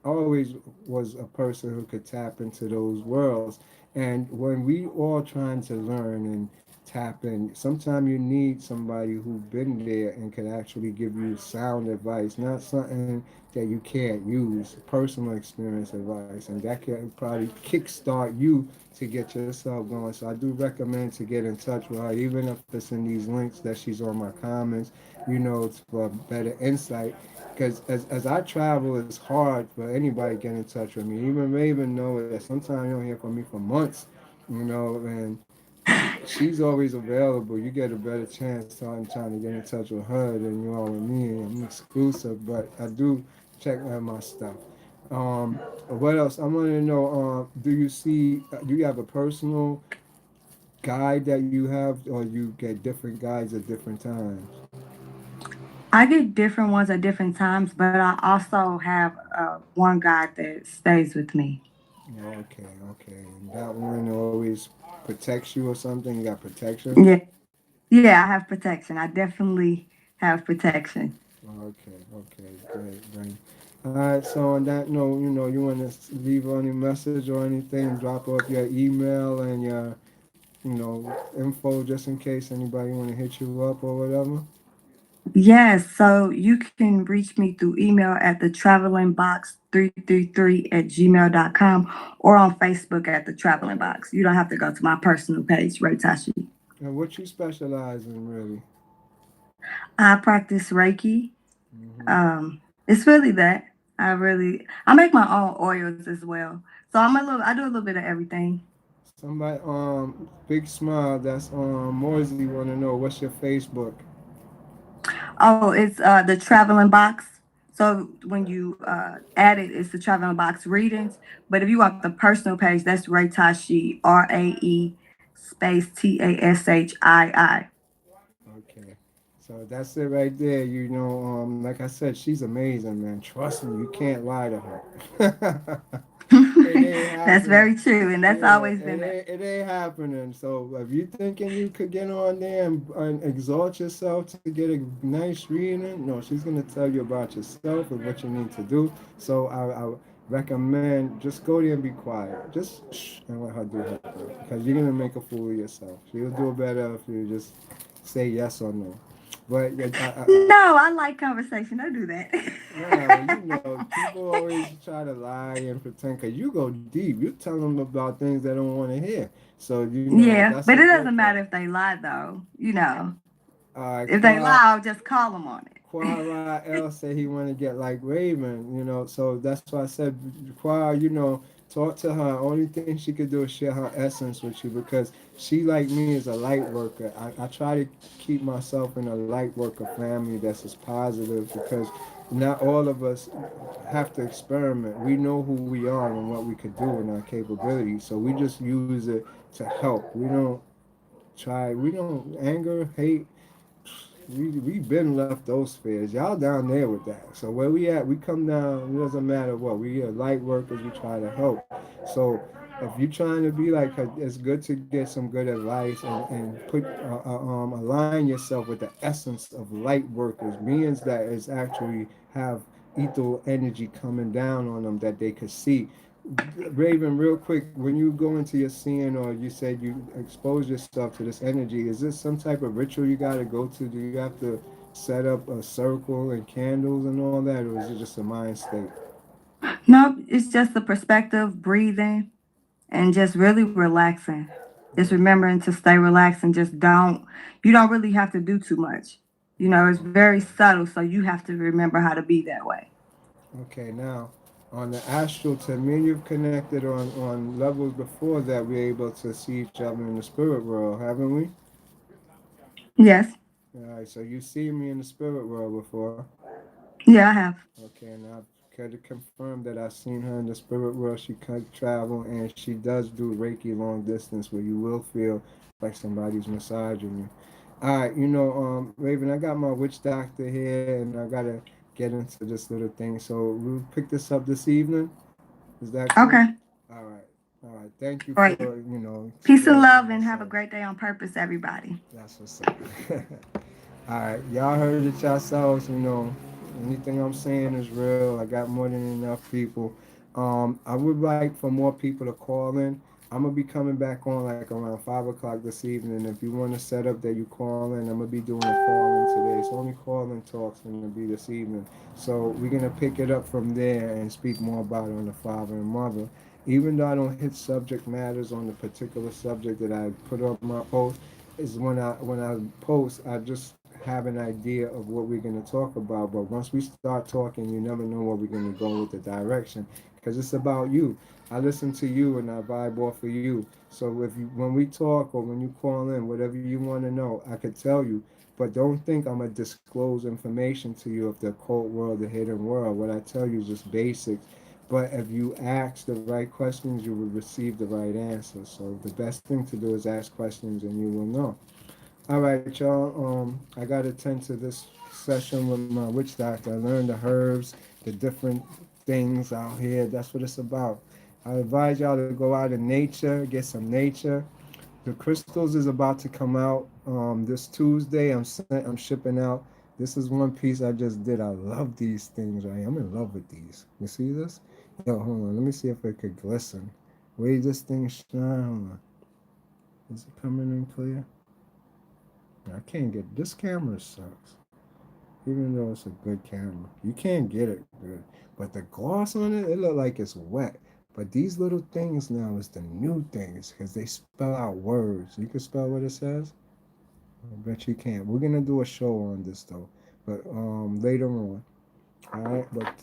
always was a person who could tap into those worlds. And when we all trying to learn and tap in, sometimes you need somebody who's been there and could actually give you sound advice, not something that you can't use, personal experience advice, and that can probably kickstart you to get yourself going. So I do recommend to get in touch with her, even if it's in these links that she's on my comments, for better insight. Because as I travel, it's hard for anybody to get in touch with me. Even Raven know that sometimes you don't hear from me for months, and she's always available. You get a better chance trying to get in touch with her than you are with me. I'm exclusive, but I do check out my stuff. Um, what else? I want to know. Do you have a personal guide that you have, or you get different guides at different times? I get different ones at different times, but I also have one guide that stays with me. Okay, okay. And that one always protects you or something. You got protection. Yeah. Yeah, I have protection. I definitely have protection. Okay, okay, great, great. All right, so on that note, you want to leave any message or anything, drop off your email and your, info just in case anybody want to hit you up or whatever. Yes, so you can reach me through email at the traveling box 333 at gmail.com or on Facebook at the traveling box. You don't have to go to my personal page, Ray Tashi. And what you specialize in, really? I practice Reiki. Hmm. It's really that. I make my own oils as well. So I do a little bit of everything. Somebody, big smile. That's Morsey. Want to know what's your Facebook? Oh, it's the traveling box. So when you add it, it's the traveling box readings. But if you want the personal page, that's Ray Tashi, RAE space TASHII. Okay. So that's it right there. Like I said, she's amazing, man. Trust me, you can't lie to her. It ain't That's happening. very true, and that's Yeah, always been that. it ain't happening. So if you thinking you could get on there and exalt yourself to get a nice reading, no, she's gonna tell you about yourself and what you need to do. So I recommend just go there and be quiet. Just shh and let her do her thing because you're gonna make a fool of yourself. She'll do it better if you just say yes or no. But yeah, No, I like conversation. Don't do that. nah, well, people always try to lie and pretend because you go deep. You tell them about things they don't want to hear. So, Yeah, that's a but it good doesn't part. matter if they lie, though. You know. If they Qua lie, I'll just call them on it. Quara L said he want to get like Raven, so that's why I said, Quara, talk to her. Only thing she could do is share her essence with you because she, like me, is a light worker. I try to keep myself in a light worker family that's as positive because not all of us have to experiment. We know who we are and what we could do and our capabilities, so we just use it to help. We don't anger, hate. We been left those spheres. Y'all down there with that. So where we at, we come down. It doesn't matter what. We are light workers. We try to help. So if you're trying to be like her, it's good to get some good advice and put align yourself with the essence of light workers, beings that is actually have ethereal energy coming down on them that they could see. Raven, real quick, when you go into your seeing or you said you expose yourself to this energy, is this some type of ritual you got to go to? Do you have to set up a circle and candles and all that, or is it just a mind state? Nope, it's just the perspective, breathing, and just really relaxing. Just remembering to stay relaxed and just you don't really have to do too much. It's very subtle, so you have to remember how to be that way. Okay, now on the astral, to me and you've connected on levels before that we're able to see each other in the spirit world, haven't we? Yes. All right, so you see me in the spirit world before. Yeah, I have. Okay, and I've got to confirm that I've seen her in the spirit world. She could travel and she does do Reiki long distance where you will feel like somebody's massaging you. All right, Raven, I got my witch doctor here and I got to get into this little thing. So we'll pick this up this evening. Is that cool? Okay. All right. All right. Thank you All right. for, Peace and explaining love, that and have a side. great day on purpose, everybody. That's what's up. All right, y'all heard it yourselves. Anything I'm saying is real. I got more than enough people. I would like for more people to call in. I'm gonna be coming back on like around 5 o'clock this evening. If you want to set up that you call in, I'm gonna be doing a call in today. It's only call in talks gonna be this evening. So we're gonna pick it up from there and speak more about it on the father and mother. Even though I don't hit subject matters on the particular subject that I put up my post, is when I post, I just have an idea of what we're going to talk about. But once we start talking, you never know where we're going to go with the direction because it's about you. I listen to you and I vibe off of you. So when we talk or when you call in, whatever you want to know, I could tell you. But don't think I'm gonna disclose information to you of the occult world, the hidden world. What I tell you is just basics. But if you ask the right questions, you will receive the right answers. So the best thing to do is ask questions, and you will know. All right, y'all. I got to attend to this session with my witch doctor. I learned the herbs, the different things out here. That's what it's about. I advise y'all to go out in nature, get some nature. The crystals is about to come out this Tuesday. I'm shipping out. This is one piece I just did. I love these things, right? I'm in love with these. You see this? Yo, hold on. Let me see if it could glisten. Way this thing shine. Hold on. Is it coming in clear? I can't get this camera sucks. Even though it's a good camera, you can't get it good. But the gloss on it, it look like it's wet. But these little things now is the new things because they spell out words. You can spell what it says. I bet you can't. We're gonna do a show on this though, but later on. All right, but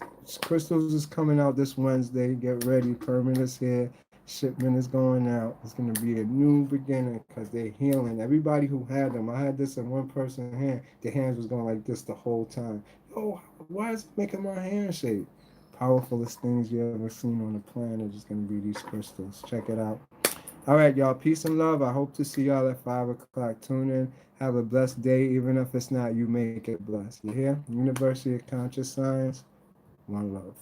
crystals is coming out this Wednesday. Get ready. Permit is here. Shipment is going out. It's gonna be a new beginning because they're healing. Everybody who had them, I had this in one person's hand. Their hands was going like this the whole time. Oh, why is it making my hand shake? Powerfulest things you ever seen on the planet is gonna be these crystals. Check it out. All right, y'all. Peace and love. I hope to see y'all at 5 o'clock. Tune in. Have a blessed day. Even if it's not, you make it blessed. You hear? University of Conscious Science. One love.